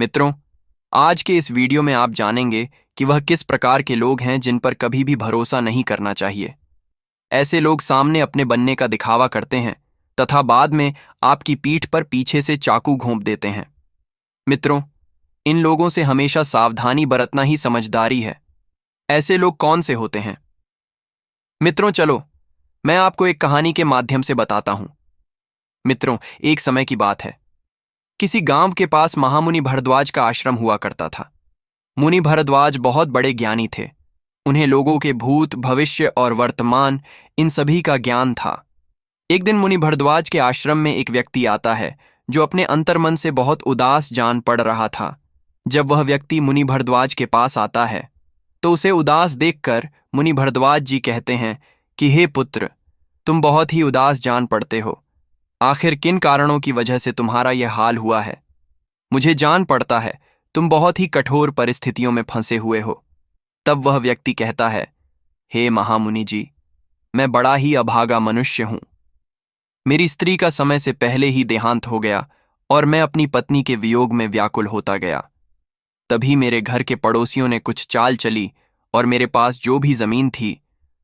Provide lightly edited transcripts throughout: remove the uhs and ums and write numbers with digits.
मित्रों, आज के इस वीडियो में आप जानेंगे कि वह किस प्रकार के लोग हैं जिन पर कभी भी भरोसा नहीं करना चाहिए। ऐसे लोग सामने अपने बनने का दिखावा करते हैं तथा बाद में आपकी पीठ पर पीछे से चाकू घोंप देते हैं। मित्रों, इन लोगों से हमेशा सावधानी बरतना ही समझदारी है। ऐसे लोग कौन से होते हैं? मित्रों, चलो मैं आपको एक कहानी के माध्यम से बताता हूं। मित्रों, एक समय की बात है। किसी गांव के पास महामुनि भरद्वाज का आश्रम हुआ करता था। मुनि भरद्वाज बहुत बड़े ज्ञानी थे। उन्हें लोगों के भूत, भविष्य और वर्तमान इन सभी का ज्ञान था। एक दिन मुनि भरद्वाज के आश्रम में एक व्यक्ति आता है जो अपने अंतर्मन से बहुत उदास जान पड़ रहा था। जब वह व्यक्ति मुनि भरद्वाज के पास आता है तो उसे उदास देखकर मुनि भरद्वाज जी कहते हैं कि हे पुत्र, तुम बहुत ही उदास जान पड़ते हो। आखिर किन कारणों की वजह से तुम्हारा यह हाल हुआ है? मुझे जान पड़ता है तुम बहुत ही कठोर परिस्थितियों में फंसे हुए हो। तब वह व्यक्ति कहता है, हे महामुनि जी, मैं बड़ा ही अभागा मनुष्य हूं। मेरी स्त्री का समय से पहले ही देहांत हो गया और मैं अपनी पत्नी के वियोग में व्याकुल होता गया। तभी मेरे घर के पड़ोसियों ने कुछ चाल चली और मेरे पास जो भी जमीन थी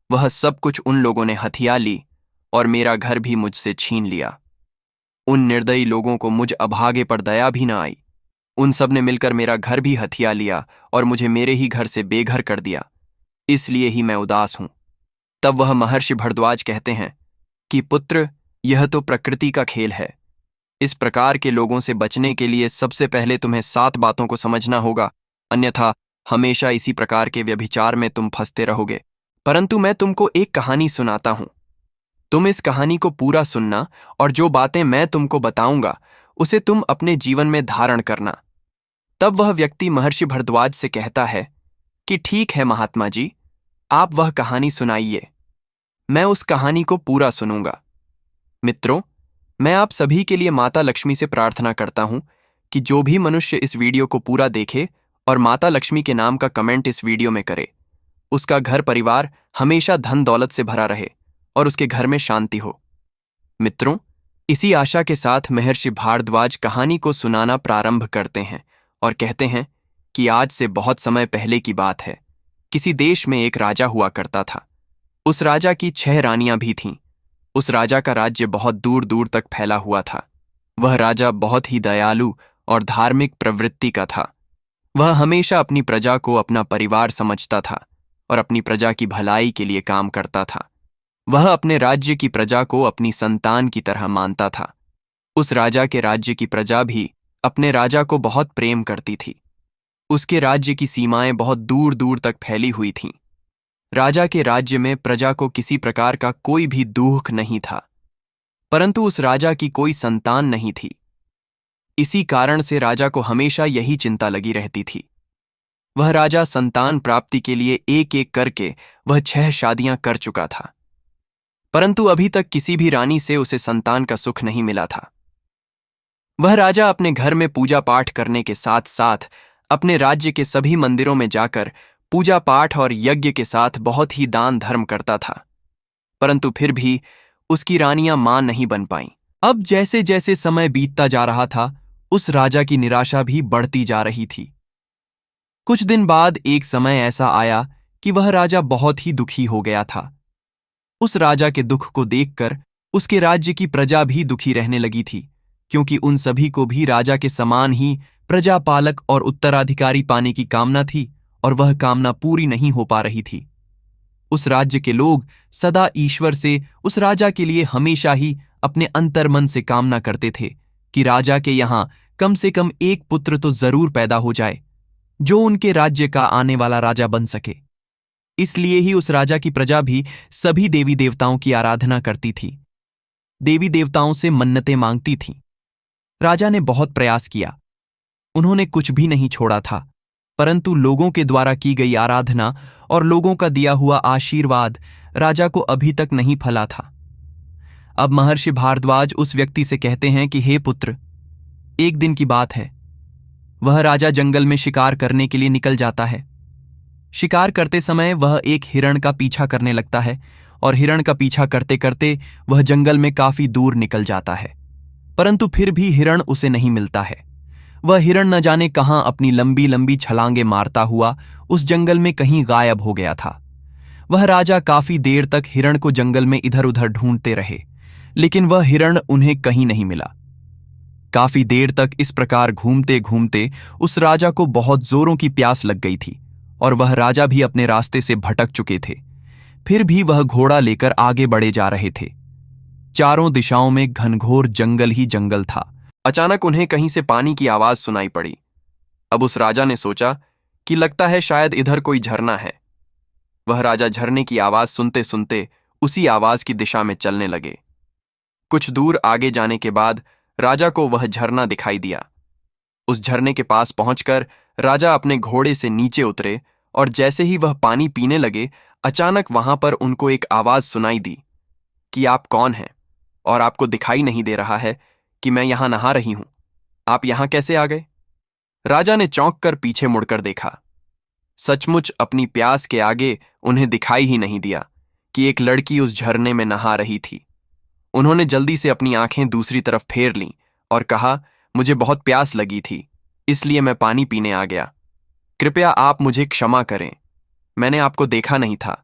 वह सब कुछ उन लोगों ने हथिया ली और मेरा घर भी मुझसे छीन लिया। उन निर्दयी लोगों को मुझ अभागे पर दया भी न आई। उन सब ने मिलकर मेरा घर भी हथिया लिया और मुझे मेरे ही घर से बेघर कर दिया। इसलिए ही मैं उदास हूं। तब वह महर्षि भरद्वाज कहते हैं कि पुत्र, यह तो प्रकृति का खेल है। इस प्रकार के लोगों से बचने के लिए सबसे पहले तुम्हें 7 बातों को समझना होगा, अन्यथा हमेशा इसी प्रकार के व्यभिचार में तुम फंसते रहोगे। परंतु मैं तुमको एक कहानी सुनाता हूं। तुम इस कहानी को पूरा सुनना और जो बातें मैं तुमको बताऊंगा उसे तुम अपने जीवन में धारण करना। तब वह व्यक्ति महर्षि भरद्वाज से कहता है कि ठीक है महात्मा जी, आप वह कहानी सुनाइए, मैं उस कहानी को पूरा सुनूंगा। मित्रों, मैं आप सभी के लिए माता लक्ष्मी से प्रार्थना करता हूं कि जो भी मनुष्य इस वीडियो को पूरा देखे और माता लक्ष्मी के नाम का कमेंट इस वीडियो में करे, उसका घर परिवार हमेशा धन दौलत से भरा रहे और उसके घर में शांति हो। मित्रों, इसी आशा के साथ महर्षि भारद्वाज कहानी को सुनाना प्रारंभ करते हैं और कहते हैं कि आज से बहुत समय पहले की बात है। किसी देश में एक राजा हुआ करता था। उस राजा की 6 रानियां भी थीं। उस राजा का राज्य बहुत दूर दूर तक फैला हुआ था। वह राजा बहुत ही दयालु और धार्मिक प्रवृत्ति का था। वह हमेशा अपनी प्रजा को अपना परिवार समझता था और अपनी प्रजा की भलाई के लिए काम करता था। वह अपने राज्य की प्रजा को अपनी संतान की तरह मानता था। उस राजा के राज्य की प्रजा भी अपने राजा को बहुत प्रेम करती थी। उसके राज्य की सीमाएं बहुत दूर दूर तक फैली हुई थीं। राजा के राज्य में प्रजा को किसी प्रकार का कोई भी दुख नहीं था, परंतु उस राजा की कोई संतान नहीं थी। इसी कारण से राजा को हमेशा यही चिंता लगी रहती थी। वह राजा संतान प्राप्ति के लिए एक एक करके वह 6 शादियां कर चुका था, परंतु अभी तक किसी भी रानी से उसे संतान का सुख नहीं मिला था। वह राजा अपने घर में पूजा पाठ करने के साथ साथ अपने राज्य के सभी मंदिरों में जाकर पूजा पाठ और यज्ञ के साथ बहुत ही दान धर्म करता था, परंतु फिर भी उसकी रानियां मां नहीं बन पाईं। अब जैसे जैसे समय बीतता जा रहा था, उस राजा की निराशा भी बढ़ती जा रही थी। कुछ दिन बाद एक समय ऐसा आया कि वह राजा बहुत ही दुखी हो गया था। उस राजा के दुख को देखकर उसके राज्य की प्रजा भी दुखी रहने लगी थी, क्योंकि उन सभी को भी राजा के समान ही प्रजापालक और उत्तराधिकारी पाने की कामना थी और वह कामना पूरी नहीं हो पा रही थी। उस राज्य के लोग सदा ईश्वर से उस राजा के लिए हमेशा ही अपने अंतर्मन से कामना करते थे कि राजा के यहां कम से कम एक पुत्र तो जरूर पैदा हो जाए जो उनके राज्य का आने वाला राजा बन सके। इसलिए ही उस राजा की प्रजा भी सभी देवी देवताओं की आराधना करती थी, देवी देवताओं से मन्नतें मांगती थीं। राजा ने बहुत प्रयास किया, उन्होंने कुछ भी नहीं छोड़ा था, परंतु लोगों के द्वारा की गई आराधना और लोगों का दिया हुआ आशीर्वाद राजा को अभी तक नहीं फला था। अब महर्षि भारद्वाज उस व्यक्ति से कहते हैं कि हे पुत्र, एक दिन की बात है। वह राजा जंगल में शिकार करने के लिए निकल जाता है। शिकार करते समय वह एक हिरण का पीछा करने लगता है और हिरण का पीछा करते करते वह जंगल में काफी दूर निकल जाता है, परंतु फिर भी हिरण उसे नहीं मिलता है। वह हिरण न जाने कहां अपनी लंबी लंबी छलांगे मारता हुआ उस जंगल में कहीं गायब हो गया था। वह राजा काफी देर तक हिरण को जंगल में इधर उधर ढूंढते रहे, लेकिन वह हिरण उन्हें कहीं नहीं मिला। काफी देर तक इस प्रकार घूमते घूमते उस राजा को बहुत जोरों की प्यास लग गई थी और वह राजा भी अपने रास्ते से भटक चुके थे। फिर भी वह घोड़ा लेकर आगे बढ़े जा रहे थे। चारों दिशाओं में घनघोर जंगल ही जंगल था। अचानक उन्हें कहीं से पानी की आवाज सुनाई पड़ी। अब उस राजा ने सोचा कि लगता है शायद इधर कोई झरना है। वह राजा झरने की आवाज सुनते सुनते उसी आवाज की दिशा में चलने लगे। कुछ दूर आगे जाने के बाद राजा को वह झरना दिखाई दिया। उस झरने के पास पहुंचकर राजा अपने घोड़े से नीचे उतरे और जैसे ही वह पानी पीने लगे, अचानक वहां पर उनको एक आवाज सुनाई दी कि आप कौन हैं और आपको दिखाई नहीं दे रहा है कि मैं यहां नहा रही हूं। आप यहां कैसे आ गए? राजा ने चौंक कर पीछे मुड़कर देखा। सचमुच अपनी प्यास के आगे उन्हें दिखाई ही नहीं दिया कि एक लड़की उस झरने में नहा रही थी। उन्होंने जल्दी से अपनी आंखें दूसरी तरफ फेर लीं और कहा, मुझे बहुत प्यास लगी थी, इसलिए मैं पानी पीने आ गया। कृपया आप मुझे क्षमा करें, मैंने आपको देखा नहीं था।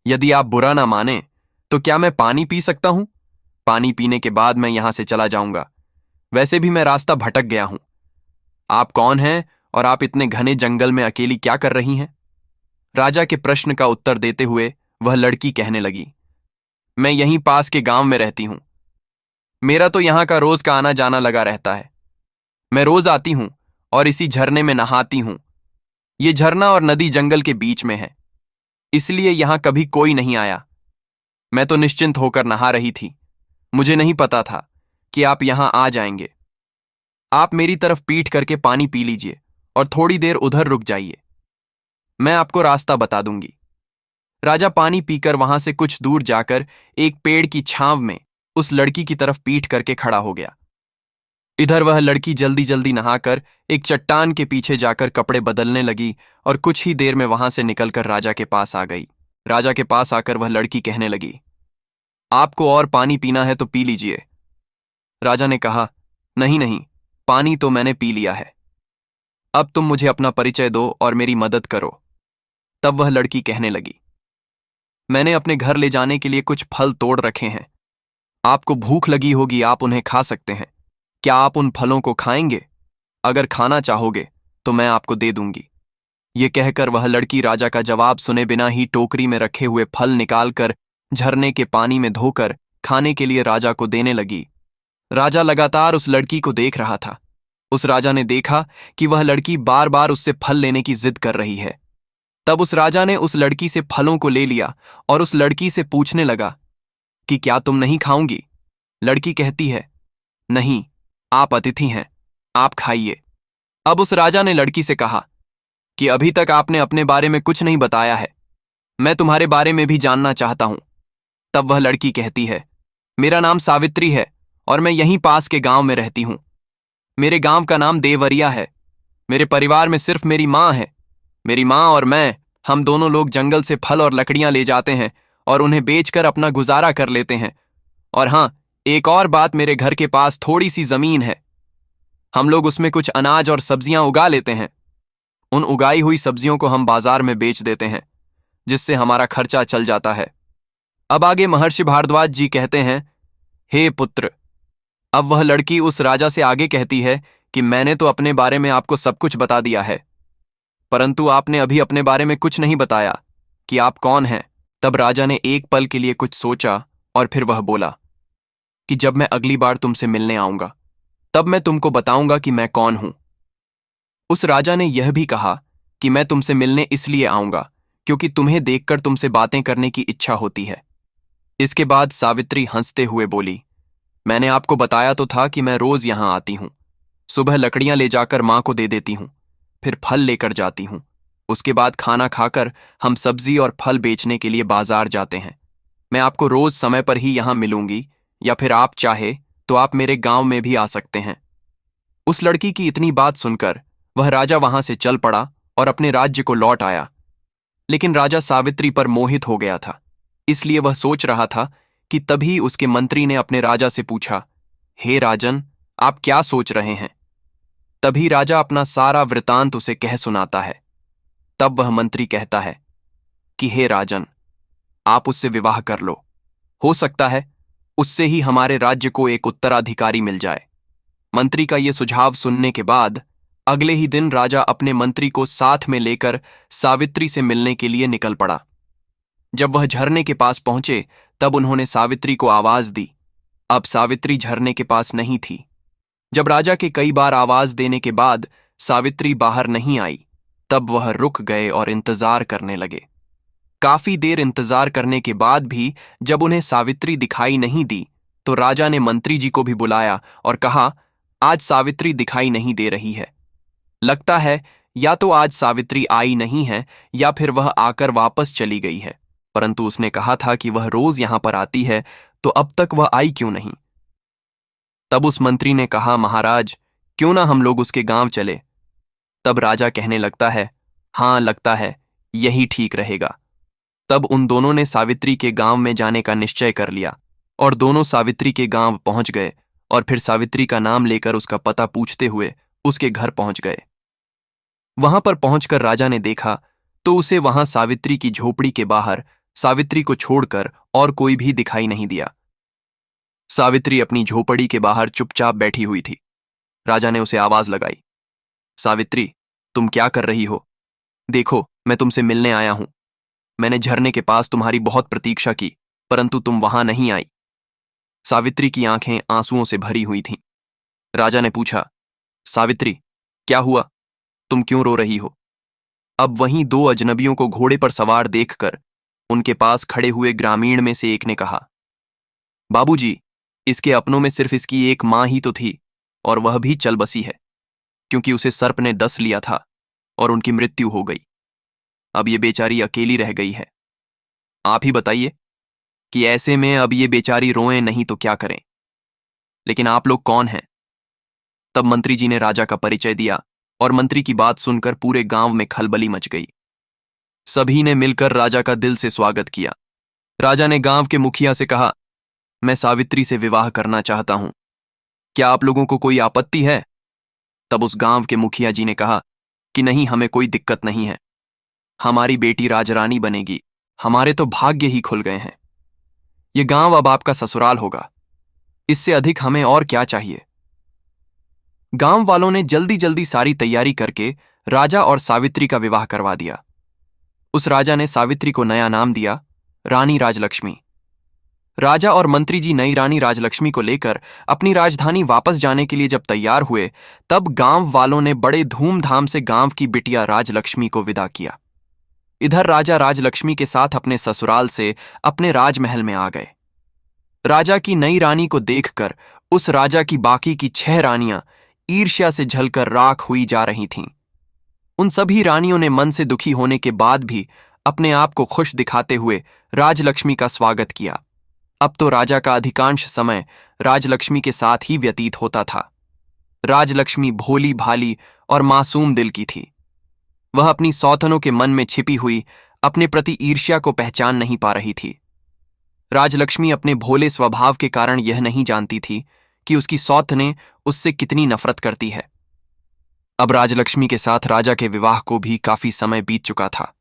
यदि आप बुरा ना माने तो क्या मैं पानी पी सकता हूं? पानी पीने के बाद मैं यहां से चला जाऊंगा। वैसे भी मैं रास्ता भटक गया हूं। आप कौन हैं और आप इतने घने जंगल में अकेली क्या कर रही हैं? राजा के प्रश्न का उत्तर देते हुए वह लड़की कहने लगी, मैं यहीं पास के गांव में रहती हूं। मेरा तो यहां का रोज का आना जाना लगा रहता है। मैं रोज आती हूं और इसी झरने में नहाती हूं। ये झरना और नदी जंगल के बीच में है, इसलिए यहां कभी कोई नहीं आया। मैं तो निश्चिंत होकर नहा रही थी। मुझे नहीं पता था कि आप यहां आ जाएंगे। आप मेरी तरफ पीठ करके पानी पी लीजिए और थोड़ी देर उधर रुक जाइए, मैं आपको रास्ता बता दूंगी। राजा पानी पीकर वहां से कुछ दूर जाकर एक पेड़ की छांव में उस लड़की की तरफ पीठ करके खड़ा हो गया। इधर वह लड़की जल्दी जल्दी नहाकर एक चट्टान के पीछे जाकर कपड़े बदलने लगी और कुछ ही देर में वहां से निकलकर राजा के पास आ गई। राजा के पास आकर वह लड़की कहने लगी, आपको और पानी पीना है तो पी लीजिए। राजा ने कहा, नहीं नहीं, पानी तो मैंने पी लिया है। अब तुम मुझे अपना परिचय दो और मेरी मदद करो। तब वह लड़की कहने लगी, मैंने अपने घर ले जाने के लिए कुछ फल तोड़ रखे हैं। आपको भूख लगी होगी, आप उन्हें खा सकते हैं। क्या आप उन फलों को खाएंगे? अगर खाना चाहोगे तो मैं आपको दे दूंगी। ये कहकर वह लड़की राजा का जवाब सुने बिना ही टोकरी में रखे हुए फल निकालकर झरने के पानी में धोकर खाने के लिए राजा को देने लगी। राजा लगातार उस लड़की को देख रहा था। उस राजा ने देखा कि वह लड़की बार बार उससे फल लेने की जिद कर रही है। तब उस राजा ने उस लड़की से फलों को ले लिया और उस लड़की से पूछने लगा कि क्या तुम नहीं खाओगी? लड़की कहती है, नहीं, आप अतिथि हैं, आप खाइए। अब उस राजा ने लड़की से कहा कि अभी तक आपने अपने बारे में कुछ नहीं बताया है, मैं तुम्हारे बारे में भी जानना चाहता हूं। तब वह लड़की कहती है, मेरा नाम सावित्री है और मैं यहीं पास के गांव में रहती हूं। मेरे गांव का नाम देवरिया है। मेरे परिवार में सिर्फ मेरी माँ है। मेरी माँ और मैं, हम दोनों लोग जंगल से फल और लकड़ियां ले जाते हैं और उन्हें बेचकर अपना गुजारा कर लेते हैं। और हाँ, एक और बात, मेरे घर के पास थोड़ी सी जमीन है। हम लोग उसमें कुछ अनाज और सब्जियां उगा लेते हैं। उन उगाई हुई सब्जियों को हम बाजार में बेच देते हैं, जिससे हमारा खर्चा चल जाता है। अब आगे महर्षि भारद्वाज जी कहते हैं, हे पुत्र। अब वह लड़की उस राजा से आगे कहती है कि मैंने तो अपने बारे में आपको सब कुछ बता दिया है, परंतु आपने अभी अपने बारे में कुछ नहीं बताया कि आप कौन हैं। तब राजा ने एक पल के लिए कुछ सोचा और फिर वह बोला कि जब मैं अगली बार तुमसे मिलने आऊंगा तब मैं तुमको बताऊंगा कि मैं कौन हूं। उस राजा ने यह भी कहा कि मैं तुमसे मिलने इसलिए आऊंगा क्योंकि तुम्हें देखकर तुमसे बातें करने की इच्छा होती है। इसके बाद सावित्री हंसते हुए बोली, मैंने आपको बताया तो था कि मैं रोज यहां आती हूं। सुबह लकड़ियां ले जाकर मां को दे देती हूं, फिर फल लेकर जाती हूं। उसके बाद खाना खाकर हम सब्जी और फल बेचने के लिए बाजार जाते हैं। मैं आपको रोज समय पर ही यहां मिलूंगी, या फिर आप चाहे तो आप मेरे गांव में भी आ सकते हैं। उस लड़की की इतनी बात सुनकर वह राजा वहां से चल पड़ा और अपने राज्य को लौट आया। लेकिन राजा सावित्री पर मोहित हो गया था, इसलिए वह सोच रहा था कि तभी उसके मंत्री ने अपने राजा से पूछा, हे राजन, आप क्या सोच रहे हैं? तभी राजा अपना सारा वृतांत उसे कह सुनाता है। तब वह मंत्री कहता है कि हे राजन, आप उससे विवाह कर लो। हो सकता है उससे ही हमारे राज्य को एक उत्तराधिकारी मिल जाए। मंत्री का ये सुझाव सुनने के बाद अगले ही दिन राजा अपने मंत्री को साथ में लेकर सावित्री से मिलने के लिए निकल पड़ा। जब वह झरने के पास पहुंचे तब उन्होंने सावित्री को आवाज दी। अब सावित्री झरने के पास नहीं थी। जब राजा के कई बार आवाज देने के बाद सावित्री बाहर नहीं आई, तब वह रुक गए और इंतजार करने लगे। काफी देर इंतजार करने के बाद भी जब उन्हें सावित्री दिखाई नहीं दी, तो राजा ने मंत्री जी को भी बुलाया और कहा, आज सावित्री दिखाई नहीं दे रही है। लगता है या तो आज सावित्री आई नहीं है या फिर वह आकर वापस चली गई है, परंतु उसने कहा था कि वह रोज यहां पर आती है, तो अब तक वह आई क्यों नहीं। तब उस मंत्री ने कहा, महाराज, क्यों ना हम लोग उसके गांव चले। तब राजा कहने लगता है, हाँ, लगता है यही ठीक रहेगा। तब उन दोनों ने सावित्री के गांव में जाने का निश्चय कर लिया और दोनों सावित्री के गांव पहुंच गए और फिर सावित्री का नाम लेकर उसका पता पूछते हुए उसके घर पहुंच गए। वहां पर पहुंचकर राजा ने देखा तो उसे वहां सावित्री की झोपड़ी के बाहर सावित्री को छोड़कर और कोई भी दिखाई नहीं दिया। सावित्री अपनी झोपड़ी के बाहर चुपचाप बैठी हुई थी। राजा ने उसे आवाज लगाई, सावित्री, तुम क्या कर रही हो? देखो, मैं तुमसे मिलने आया हूं। मैंने झरने के पास तुम्हारी बहुत प्रतीक्षा की, परंतु तुम वहां नहीं आई। सावित्री की आंखें आंसुओं से भरी हुई थीं। राजा ने पूछा, सावित्री, क्या हुआ? तुम क्यों रो रही हो? अब वहीं दो अजनबियों को घोड़े पर सवार देखकर उनके पास खड़े हुए ग्रामीण में से एक ने कहा, बाबूजी, इसके अपनों में सिर्फ इसकी एक मां ही तो थी और वह भी चल बसी है, क्योंकि उसे सर्प ने डस लिया था और उनकी मृत्यु हो गई। अब ये बेचारी अकेली रह गई है। आप ही बताइए कि ऐसे में अब ये बेचारी रोएं नहीं तो क्या करें। लेकिन आप लोग कौन हैं? तब मंत्री जी ने राजा का परिचय दिया और मंत्री की बात सुनकर पूरे गांव में खलबली मच गई। सभी ने मिलकर राजा का दिल से स्वागत किया। राजा ने गांव के मुखिया से कहा, मैं सावित्री से विवाह करना चाहता हूं, क्या आप लोगों को कोई आपत्ति है? तब उस गांव के मुखिया जी ने कहा कि नहीं, हमें कोई दिक्कत नहीं है। हमारी बेटी राजरानी बनेगी। हमारे तो भाग्य ही खुल गए हैं। ये गांव अब आपका ससुराल होगा। इससे अधिक हमें और क्या चाहिए। गांव वालों ने जल्दी जल्दी सारी तैयारी करके राजा और सावित्री का विवाह करवा दिया। उस राजा ने सावित्री को नया नाम दिया, रानी राजलक्ष्मी। राजा और मंत्री जी नई रानी राजलक्ष्मी को लेकर अपनी राजधानी वापस जाने के लिए जब तैयार हुए, तब गांव वालों ने बड़े धूमधाम से गांव की बिटिया राजलक्ष्मी को विदा किया। इधर राजा राजलक्ष्मी के साथ अपने ससुराल से अपने राजमहल में आ गए। राजा की नई रानी को देखकर उस राजा की बाकी की 6 रानियां ईर्ष्या से झलकर राख हुई जा रही थीं। उन सभी रानियों ने मन से दुखी होने के बाद भी अपने आप को खुश दिखाते हुए राजलक्ष्मी का स्वागत किया। अब तो राजा का अधिकांश समय राजलक्ष्मी के साथ ही व्यतीत होता था। राजलक्ष्मी भोली भाली और मासूम दिल की थी। वह अपनी सौतनों के मन में छिपी हुई अपने प्रति ईर्ष्या को पहचान नहीं पा रही थी। राजलक्ष्मी अपने भोले स्वभाव के कारण यह नहीं जानती थी कि उसकी सौतनें उससे कितनी नफरत करती है। अब राजलक्ष्मी के साथ राजा के विवाह को भी काफी समय बीत चुका था,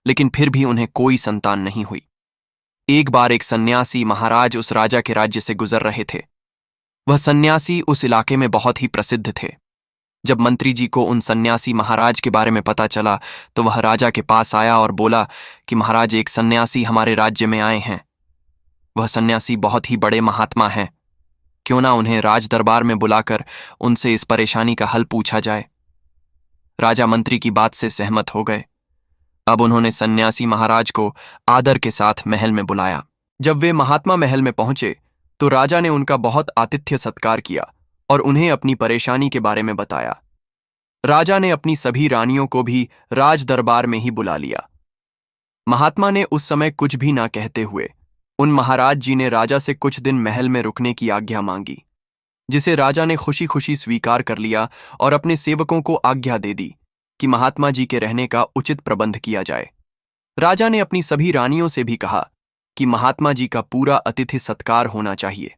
लेकिन फिर भी उन्हें कोई संतान नहीं हुई। एक बार एक सन्यासी महाराज उस राजा के राज्य से गुजर रहे थे। वह सन्यासी उस इलाके में बहुत ही प्रसिद्ध थे। जब मंत्री जी को उन सन्यासी महाराज के बारे में पता चला तो वह राजा के पास आया और बोला कि महाराज, एक सन्यासी हमारे राज्य में आए हैं। वह सन्यासी बहुत ही बड़े महात्मा हैं। क्यों ना उन्हें राज दरबार में बुलाकर उनसे इस परेशानी का हल पूछा जाए। राजा मंत्री की बात से सहमत हो गए। अब उन्होंने सन्यासी महाराज को आदर के साथ महल में बुलाया। जब वे महात्मा महल में पहुंचे तो राजा ने उनका बहुत आतिथ्य सत्कार किया और उन्हें अपनी परेशानी के बारे में बताया। राजा ने अपनी सभी रानियों को भी राज दरबार में ही बुला लिया। महात्मा ने उस समय कुछ भी ना कहते हुए उन महाराज जी ने राजा से कुछ दिन महल में रुकने की आज्ञा मांगी, जिसे राजा ने खुशी खुशी स्वीकार कर लिया और अपने सेवकों को आज्ञा दे दी कि महात्मा जी के रहने का उचित प्रबंध किया जाए। राजा ने अपनी सभी रानियों से भी कहा कि महात्मा जी का पूरा अतिथि सत्कार होना चाहिए।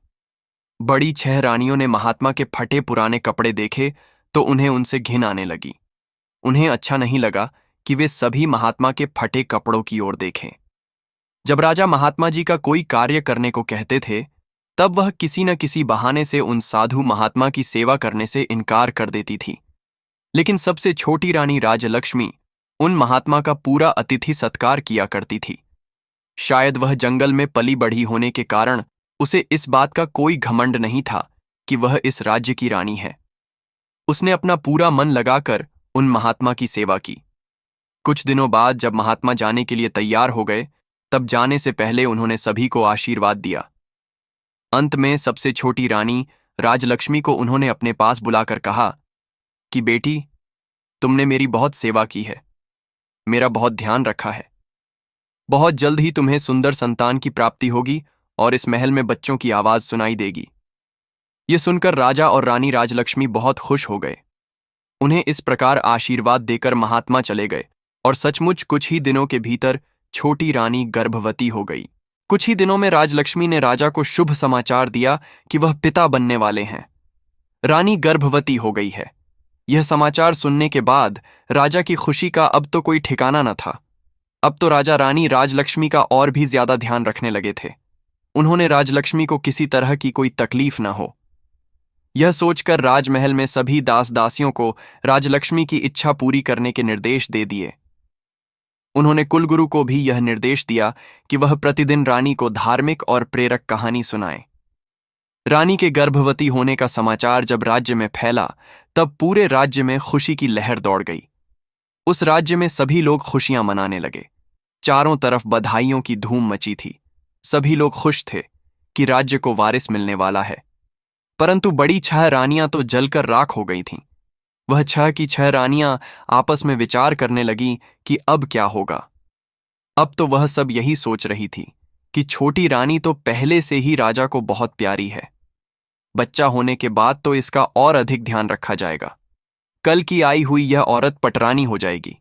बड़ी 6 रानियों ने महात्मा के फटे पुराने कपड़े देखे तो उन्हें उनसे घिन आने लगी। उन्हें अच्छा नहीं लगा कि वे सभी महात्मा के फटे कपड़ों की ओर देखें। जब राजा महात्मा जी का कोई कार्य करने को कहते थे, तब वह किसी न किसी बहाने से उन साधु महात्मा की सेवा करने से इनकार कर देती थी। लेकिन सबसे छोटी रानी राजलक्ष्मी उन महात्मा का पूरा अतिथि सत्कार किया करती थी। शायद वह जंगल में पली बढ़ी होने के कारण उसे इस बात का कोई घमंड नहीं था कि वह इस राज्य की रानी है। उसने अपना पूरा मन लगाकर उन महात्मा की सेवा की। कुछ दिनों बाद जब महात्मा जाने के लिए तैयार हो गए, तब जाने से पहले उन्होंने सभी को आशीर्वाद दिया। अंत में सबसे छोटी रानी राजलक्ष्मी को उन्होंने अपने पास बुलाकर कहा कि बेटी, तुमने मेरी बहुत सेवा की है, मेरा बहुत ध्यान रखा है। बहुत जल्द ही तुम्हें सुंदर संतान की प्राप्ति होगी और इस महल में बच्चों की आवाज सुनाई देगी। ये सुनकर राजा और रानी राजलक्ष्मी बहुत खुश हो गए। उन्हें इस प्रकार आशीर्वाद देकर महात्मा चले गए और सचमुच कुछ ही दिनों के भीतर छोटी रानी गर्भवती हो गई। कुछ ही दिनों में राजलक्ष्मी ने राजा को शुभ समाचार दिया कि वह पिता बनने वाले हैं। रानी गर्भवती हो गई है। यह समाचार सुनने के बाद राजा की खुशी का अब तो कोई ठिकाना न था। अब तो राजा रानी राजलक्ष्मी का और भी ज्यादा ध्यान रखने लगे थे। उन्होंने राजलक्ष्मी को किसी तरह की कोई तकलीफ न हो, यह सोचकर राजमहल में सभी दास दासियों को राजलक्ष्मी की इच्छा पूरी करने के निर्देश दे दिए। उन्होंने कुलगुरु को भी यह निर्देश दिया कि वह प्रतिदिन रानी को धार्मिक और प्रेरक कहानी सुनाए। रानी के गर्भवती होने का समाचार जब राज्य में फैला, तब पूरे राज्य में खुशी की लहर दौड़ गई। उस राज्य में सभी लोग खुशियां मनाने लगे। चारों तरफ बधाइयों की धूम मची थी। सभी लोग खुश थे कि राज्य को वारिस मिलने वाला है। परंतु बड़ी 6 रानियां तो जलकर राख हो गई थीं। वह 6 की 6 रानियां आपस में विचार करने लगीं कि अब क्या होगा। अब तो वह सब यही सोच रही थी कि छोटी रानी तो पहले से ही राजा को बहुत प्यारी है। बच्चा होने के बाद तो इसका और अधिक ध्यान रखा जाएगा। कल की आई हुई यह औरत पटरानी हो जाएगी।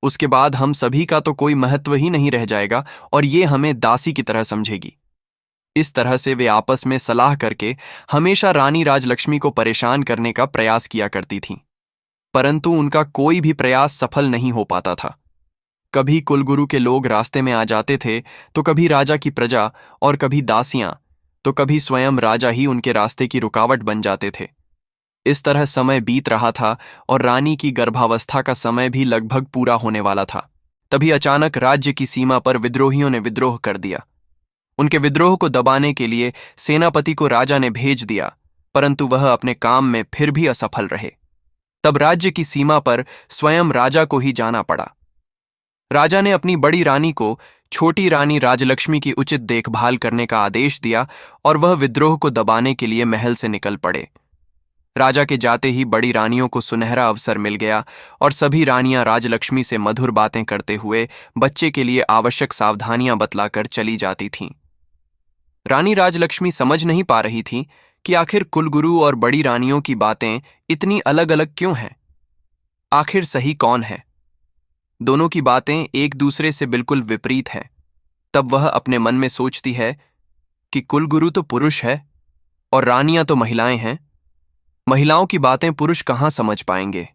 उसके बाद हम सभी का तो कोई महत्व ही नहीं रह जाएगा और ये हमें दासी की तरह समझेगी। इस तरह से वे आपस में सलाह करके हमेशा रानी राजलक्ष्मी को परेशान करने का प्रयास किया करती थीं। परंतु उनका कोई भी प्रयास सफल नहीं हो पाता था। कभी कुलगुरु के लोग रास्ते में आ जाते थे, तो कभी राजा की प्रजा और कभी दासियां, तो कभी स्वयं राजा ही उनके रास्ते की रुकावट बन जाते थे। इस तरह समय बीत रहा था और रानी की गर्भावस्था का समय भी लगभग पूरा होने वाला था। तभी अचानक राज्य की सीमा पर विद्रोहियों ने विद्रोह कर दिया। उनके विद्रोह को दबाने के लिए सेनापति को राजा ने भेज दिया, परंतु वह अपने काम में फिर भी असफल रहे। तब राज्य की सीमा पर स्वयं राजा को ही जाना पड़ा। राजा ने अपनी बड़ी रानी को छोटी रानी राजलक्ष्मी की उचित देखभाल करने का आदेश दिया और वह विद्रोह को दबाने के लिए महल से निकल पड़े। राजा के जाते ही बड़ी रानियों को सुनहरा अवसर मिल गया और सभी रानियां राजलक्ष्मी से मधुर बातें करते हुए बच्चे के लिए आवश्यक सावधानियां बतलाकर चली जाती थीं। रानी राजलक्ष्मी समझ नहीं पा रही थी कि आखिर कुलगुरु और बड़ी रानियों की बातें इतनी अलग अलग क्यों हैं। आखिर सही कौन है? दोनों की बातें एक दूसरे से बिल्कुल विपरीत हैं। तब वह अपने मन में सोचती है कि कुलगुरु तो पुरुष है और रानियां तो महिलाएं हैं। महिलाओं की बातें पुरुष कहाँ समझ पाएंगे।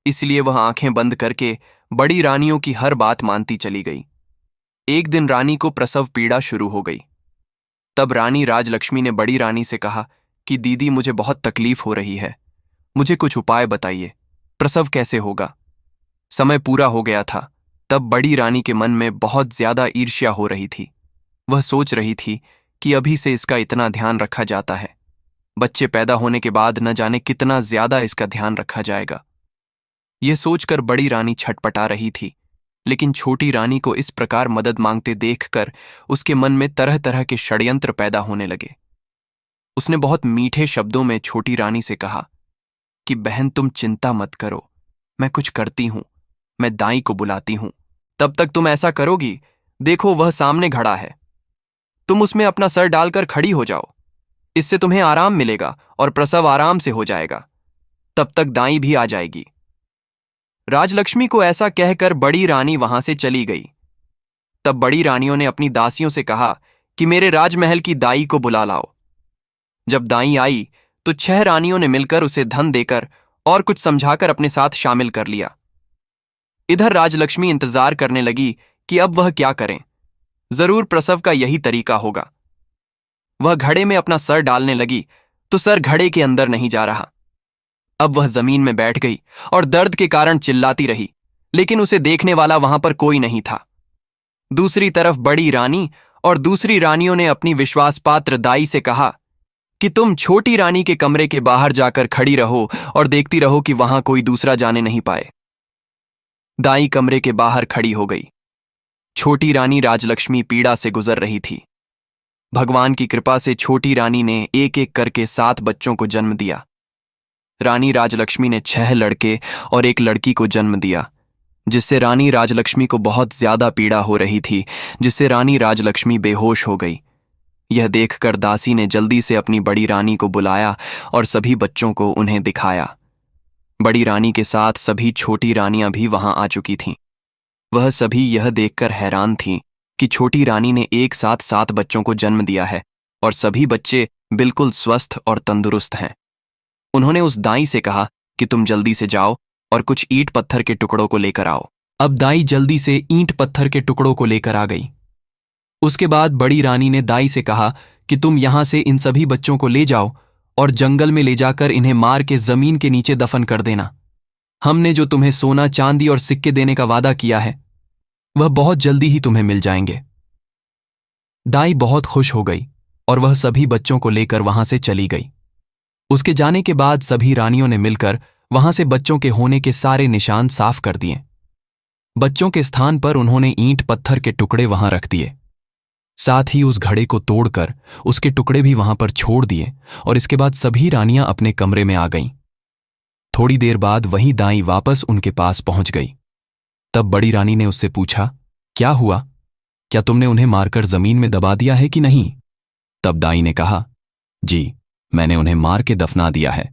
इसलिए वह आंखें बंद करके बड़ी रानियों की हर बात मानती चली गई। एक दिन रानी को प्रसव पीड़ा शुरू हो गई। तब रानी राजलक्ष्मी ने बड़ी रानी से कहा कि दीदी, मुझे बहुत तकलीफ हो रही है, मुझे कुछ उपाय बताइए, प्रसव कैसे होगा। समय पूरा हो गया था। तब बड़ी रानी के मन में बहुत ज्यादा ईर्ष्या हो रही थी। वह सोच रही थी कि अभी से इसका इतना ध्यान रखा जाता है, बच्चे पैदा होने के बाद न जाने कितना ज्यादा इसका ध्यान रखा जाएगा। यह सोचकर बड़ी रानी छटपटा रही थी, लेकिन छोटी रानी को इस प्रकार मदद मांगते देखकर उसके मन में तरह तरह के षड्यंत्र पैदा होने लगे। उसने बहुत मीठे शब्दों में छोटी रानी से कहा कि बहन, तुम चिंता मत करो, मैं कुछ करती हूं, मैं दाई को बुलाती हूं। तब तक तुम ऐसा करोगी, देखो वह सामने खड़ा है, तुम उसमें अपना सर डालकर खड़ी हो जाओ, इससे तुम्हें आराम मिलेगा और प्रसव आराम से हो जाएगा। तब तक दाई भी आ जाएगी। राजलक्ष्मी को ऐसा कहकर बड़ी रानी वहां से चली गई। तब बड़ी रानियों ने अपनी दासियों से कहा कि मेरे राजमहल की दाई को बुला लाओ। जब दाई आई तो 6 रानियों ने मिलकर उसे धन देकर और कुछ समझाकर अपने साथ शामिल कर लिया। इधर राजलक्ष्मी इंतजार करने लगी कि अब वह क्या करें। जरूर प्रसव का यही तरीका होगा। वह घड़े में अपना सर डालने लगी तो सर घड़े के अंदर नहीं जा रहा। अब वह जमीन में बैठ गई और दर्द के कारण चिल्लाती रही, लेकिन उसे देखने वाला वहां पर कोई नहीं था। दूसरी तरफ बड़ी रानी और दूसरी रानियों ने अपनी विश्वासपात्र दाई से कहा कि तुम छोटी रानी के कमरे के बाहर जाकर खड़ी रहो और देखती रहो कि वहां कोई दूसरा जाने नहीं पाए। दाई कमरे के बाहर खड़ी हो गई। छोटी रानी राजलक्ष्मी पीड़ा से गुजर रही थी। भगवान की कृपा से छोटी रानी ने एक एक करके 7 बच्चों को जन्म दिया। रानी राजलक्ष्मी ने 6 लड़के और 1 लड़की को जन्म दिया, जिससे रानी राजलक्ष्मी को बहुत ज्यादा पीड़ा हो रही थी, जिससे रानी राजलक्ष्मी बेहोश हो गई। यह देखकर दासी ने जल्दी से अपनी बड़ी रानी को बुलाया और सभी बच्चों को उन्हें दिखाया। बड़ी रानी के साथ सभी छोटी रानियां भी वहां आ चुकी थीं। वह सभी यह देखकर हैरान थीं कि छोटी रानी ने एक साथ 7 बच्चों को जन्म दिया है और सभी बच्चे बिल्कुल स्वस्थ और तंदुरुस्त हैं। उन्होंने उस दाई से कहा कि तुम जल्दी से जाओ और कुछ ईंट पत्थर के टुकड़ों को लेकर आओ। अब दाई जल्दी से ईंट पत्थर के टुकड़ों को लेकर आ गई। उसके बाद बड़ी रानी ने दाई से कहा कि तुम यहां से इन सभी बच्चों को ले जाओ और जंगल में ले जाकर इन्हें मार के जमीन के नीचे दफन कर देना। हमने जो तुम्हें सोना चांदी और सिक्के देने का वादा किया है वह बहुत जल्दी ही तुम्हें मिल जाएंगे। दाई बहुत खुश हो गई और वह सभी बच्चों को लेकर वहां से चली गई। उसके जाने के बाद सभी रानियों ने मिलकर वहां से बच्चों के होने के सारे निशान साफ कर दिए। बच्चों के स्थान पर उन्होंने ईंट पत्थर के टुकड़े वहां रख दिए। साथ ही उस घड़े को तोड़कर उसके टुकड़े भी वहां पर छोड़ दिए और इसके बाद सभी रानियां अपने कमरे में आ गईं। थोड़ी देर बाद वही दाई वापस उनके पास पहुंच गई। तब बड़ी रानी ने उससे पूछा, क्या हुआ? क्या तुमने उन्हें मारकर जमीन में दबा दिया है कि नहीं? तब दाई ने कहा, जी, मैंने उन्हें मार के दफना दिया है।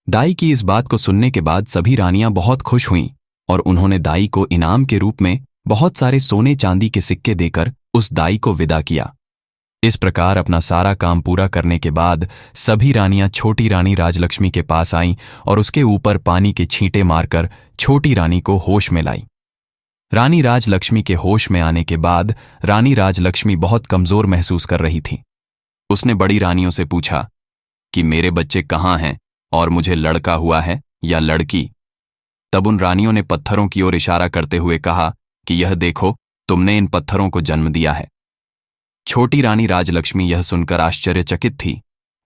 दाई की इस बात को सुनने के बाद सभी रानियां बहुत खुश हुईं और उन्होंने दाई को इनाम के रूप में बहुत सारे सोने चांदी के सिक्के देकर उस दाई को विदा किया। इस प्रकार अपना सारा काम पूरा करने के बाद सभी रानियां छोटी रानी राजलक्ष्मी के पास आईं और उसके ऊपर पानी के छींटे मारकर छोटी रानी को होश में लाई। रानी राजलक्ष्मी के होश में आने के बाद रानी राजलक्ष्मी बहुत कमजोर महसूस कर रही थी। उसने बड़ी रानियों से पूछा कि मेरे बच्चे कहाँ हैं और मुझे लड़का हुआ है या लड़की? तब उन रानियों ने पत्थरों की ओर इशारा करते हुए कहा कि यह देखो, तुमने इन पत्थरों को जन्म दिया है। छोटी रानी राजलक्ष्मी यह सुनकर आश्चर्यचकित थी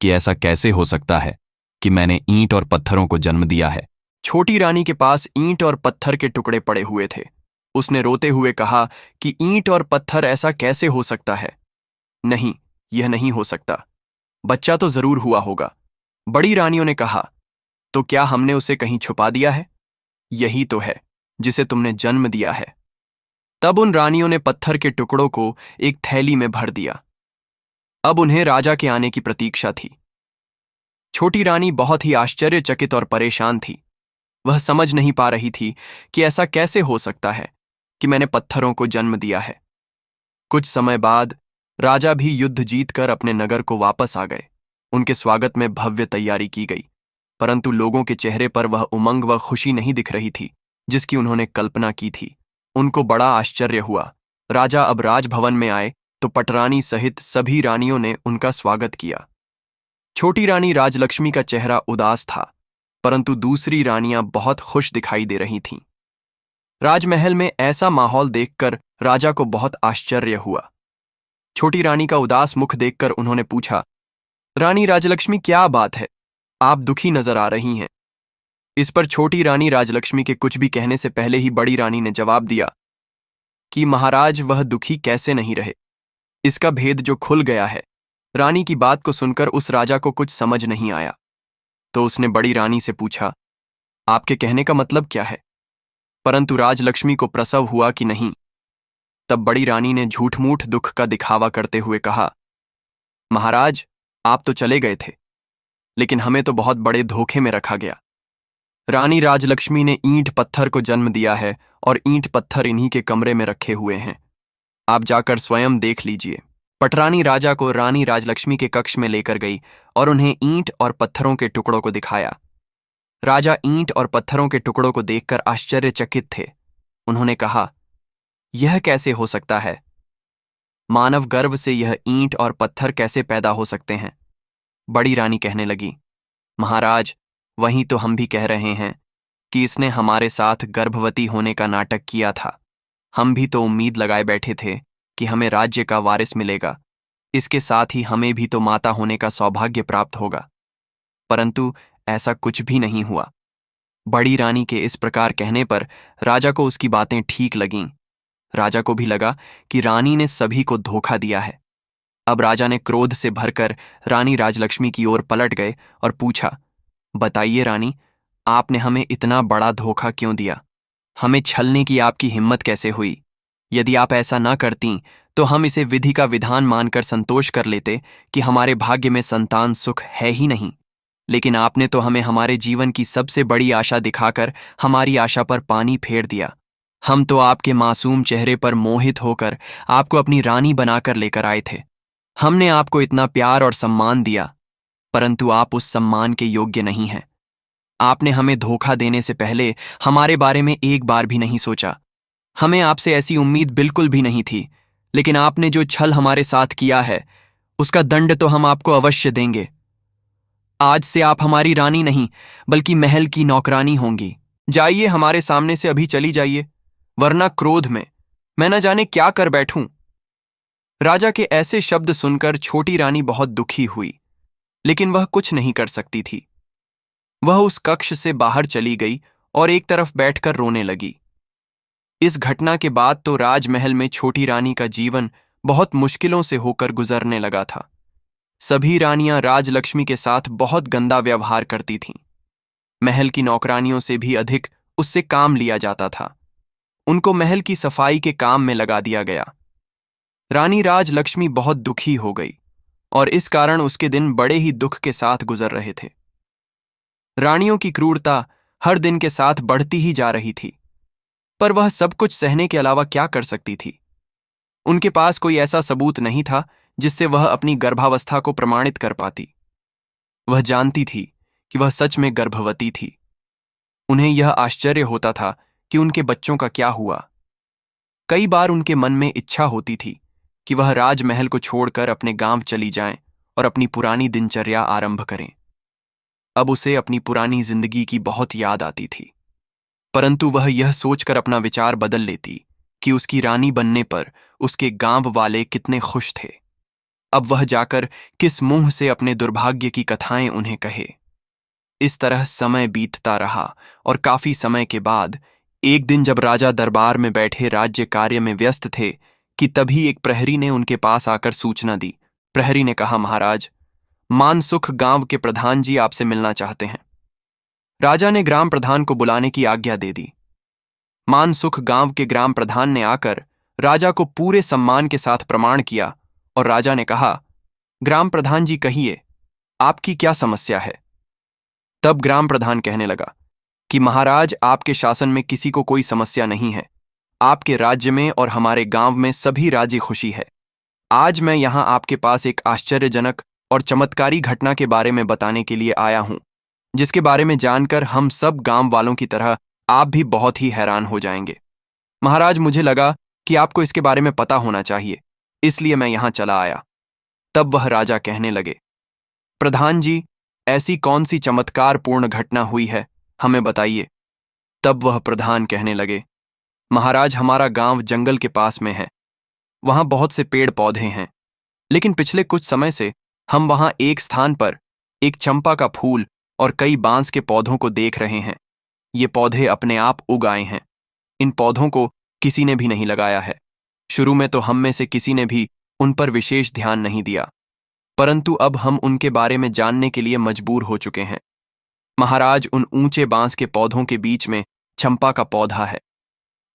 कि ऐसा कैसे हो सकता है कि मैंने ईंट और पत्थरों को जन्म दिया है। छोटी रानी के पास ईंट और पत्थर के टुकड़े पड़े हुए थे। उसने रोते हुए कहा कि ईंट और पत्थर ऐसा कैसे हो सकता है? नहीं, यह नहीं हो सकता। बच्चा तो जरूर हुआ होगा। बड़ी रानियों ने कहा, तो क्या हमने उसे कहीं छुपा दिया है? यही तो है जिसे तुमने जन्म दिया है। तब उन रानियों ने पत्थर के टुकड़ों को एक थैली में भर दिया। अब उन्हें राजा के आने की प्रतीक्षा थी। छोटी रानी बहुत ही आश्चर्यचकित और परेशान थी। वह समझ नहीं पा रही थी कि ऐसा कैसे हो सकता है कि मैंने पत्थरों को जन्म दिया है। कुछ समय बाद राजा भी युद्ध जीतकर अपने नगर को वापस आ गए। उनके स्वागत में भव्य तैयारी की गई, परंतु लोगों के चेहरे पर वह उमंग व खुशी नहीं दिख रही थी जिसकी उन्होंने कल्पना की थी। उनको बड़ा आश्चर्य हुआ। राजा अब राजभवन में आए तो पटरानी सहित सभी रानियों ने उनका स्वागत किया। छोटी रानी राजलक्ष्मी का चेहरा उदास था, परंतु दूसरी रानियां बहुत खुश दिखाई दे रही थीं। राजमहल में ऐसा माहौल देखकर राजा को बहुत आश्चर्य हुआ। छोटी रानी का उदास मुख देखकर उन्होंने पूछा, रानी राजलक्ष्मी, क्या बात है? आप दुखी नजर आ रही हैं। इस पर छोटी रानी राजलक्ष्मी के कुछ भी कहने से पहले ही बड़ी रानी ने जवाब दिया कि महाराज, वह दुखी कैसे नहीं रहे। इसका भेद जो खुल गया है। रानी की बात को सुनकर उस राजा को कुछ समझ नहीं आया, तो उसने बड़ी रानी से पूछा, आपके कहने का मतलब क्या है? परंतु राजलक्ष्मी को प्रसव हुआ कि नहीं। तब बड़ी रानी ने झूठ मूठ दुख का दिखावा करते हुए कहा, महाराज, आप तो चले गए थे, लेकिन हमें तो बहुत बड़े धोखे में रखा गया। रानी राजलक्ष्मी ने ईंट पत्थर को जन्म दिया है और ईंट पत्थर इन्हीं के कमरे में रखे हुए हैं। आप जाकर स्वयं देख लीजिए। पटरानी राजा को रानी राजलक्ष्मी के कक्ष में लेकर गई और उन्हें ईंट और पत्थरों के टुकड़ों को दिखाया। राजा ईंट और पत्थरों के टुकड़ों को देखकर आश्चर्यचकित थे। उन्होंने कहा, यह कैसे हो सकता है? मानव गर्भ से यह ईंट और पत्थर कैसे पैदा हो सकते हैं? बड़ी रानी कहने लगी, महाराज, वहीं तो हम भी कह रहे हैं कि इसने हमारे साथ गर्भवती होने का नाटक किया था। हम भी तो उम्मीद लगाए बैठे थे कि हमें राज्य का वारिस मिलेगा, इसके साथ ही हमें भी तो माता होने का सौभाग्य प्राप्त होगा, परंतु ऐसा कुछ भी नहीं हुआ। बड़ी रानी के इस प्रकार कहने पर राजा को उसकी बातें ठीक लगीं। राजा को भी लगा कि रानी ने सभी को धोखा दिया है। अब राजा ने क्रोध से भरकर रानी राजलक्ष्मी की ओर पलट गए और पूछा, बताइए रानी, आपने हमें इतना बड़ा धोखा क्यों दिया? हमें छलने की आपकी हिम्मत कैसे हुई? यदि आप ऐसा न करतीं तो हम इसे विधि का विधान मानकर संतोष कर लेते कि हमारे भाग्य में संतान सुख है ही नहीं। लेकिन आपने तो हमें हमारे जीवन की सबसे बड़ी आशा दिखाकर हमारी आशा पर पानी फेर दिया। हम तो आपके मासूम चेहरे पर मोहित होकर आपको अपनी रानी बनाकर लेकर आए थे। हमने आपको इतना प्यार और सम्मान दिया, परंतु आप उस सम्मान के योग्य नहीं हैं। आपने हमें धोखा देने से पहले हमारे बारे में एक बार भी नहीं सोचा। हमें आपसे ऐसी उम्मीद बिल्कुल भी नहीं थी, लेकिन आपने जो छल हमारे साथ किया है उसका दंड तो हम आपको अवश्य देंगे। आज से आप हमारी रानी नहीं बल्कि महल की नौकरानी होंगी। जाइए, हमारे सामने से अभी चली जाइए, वरना क्रोध में मैं न जाने क्या कर बैठूं। राजा के ऐसे शब्द सुनकर छोटी रानी बहुत दुखी हुई, लेकिन वह कुछ नहीं कर सकती थी। वह उस कक्ष से बाहर चली गई और एक तरफ बैठकर रोने लगी। इस घटना के बाद तो राजमहल में छोटी रानी का जीवन बहुत मुश्किलों से होकर गुजरने लगा था। सभी रानियां राजलक्ष्मी के साथ बहुत गंदा व्यवहार करती थीं। महल की नौकरानियों से भी अधिक उससे काम लिया जाता था। उनको महल की सफाई के काम में लगा दिया गया। रानी राजलक्ष्मी बहुत दुखी हो गई और इस कारण उसके दिन बड़े ही दुख के साथ गुजर रहे थे। रानियों की क्रूरता हर दिन के साथ बढ़ती ही जा रही थी, पर वह सब कुछ सहने के अलावा क्या कर सकती थी? उनके पास कोई ऐसा सबूत नहीं था जिससे वह अपनी गर्भावस्था को प्रमाणित कर पाती। वह जानती थी कि वह सच में गर्भवती थी। उन्हें यह आश्चर्य होता था कि उनके बच्चों का क्या हुआ। कई बार उनके मन में इच्छा होती थी कि वह राजमहल को छोड़कर अपने गांव चली जाएं और अपनी पुरानी दिनचर्या आरंभ करें। अब उसे अपनी पुरानी जिंदगी की बहुत याद आती थी, परंतु वह यह सोचकर अपना विचार बदल लेती कि उसकी रानी बनने पर उसके गांव वाले कितने खुश थे। अब वह जाकर किस मुंह से अपने दुर्भाग्य की कथाएं उन्हें कहे। इस तरह समय बीतता रहा और काफी समय के बाद एक दिन जब राजा दरबार में बैठे राज्य कार्य में व्यस्त थे कि तभी एक प्रहरी ने उनके पास आकर सूचना दी। प्रहरी ने कहा, महाराज, मानसुख गांव के प्रधान जी आपसे मिलना चाहते हैं। राजा ने ग्राम प्रधान को बुलाने की आज्ञा दे दी। मानसुख गांव के ग्राम प्रधान ने आकर राजा को पूरे सम्मान के साथ प्रणाम किया और राजा ने कहा, ग्राम प्रधान जी, कहिए, आपकी क्या समस्या है? तब ग्राम प्रधान कहने लगा कि महाराज, आपके शासन में किसी को कोई समस्या नहीं है। आपके राज्य में और हमारे गांव में सभी राजी खुशी है। आज मैं यहां आपके पास एक आश्चर्यजनक और चमत्कारी घटना के बारे में बताने के लिए आया हूं, जिसके बारे में जानकर हम सब गांव वालों की तरह आप भी बहुत ही हैरान हो जाएंगे। महाराज, मुझे लगा कि आपको इसके बारे में पता होना चाहिए, इसलिए मैं यहां चला आया। तब वह राजा कहने लगे, प्रधान जी, ऐसी कौन सी चमत्कारपूर्ण घटना हुई है, हमें बताइए। तब वह प्रधान कहने लगे, महाराज, हमारा गांव जंगल के पास में है। वहां बहुत से पेड़ पौधे हैं, लेकिन पिछले कुछ समय से हम वहां एक स्थान पर एक चंपा का फूल और कई बांस के पौधों को देख रहे हैं। ये पौधे अपने आप उग आए हैं। इन पौधों को किसी ने भी नहीं लगाया है। शुरू में तो हम में से किसी ने भी उन पर विशेष ध्यान नहीं दिया, परंतु अब हम उनके बारे में जानने के लिए मजबूर हो चुके हैं। महाराज, उन ऊंचे बांस के पौधों के बीच में चंपा का पौधा है।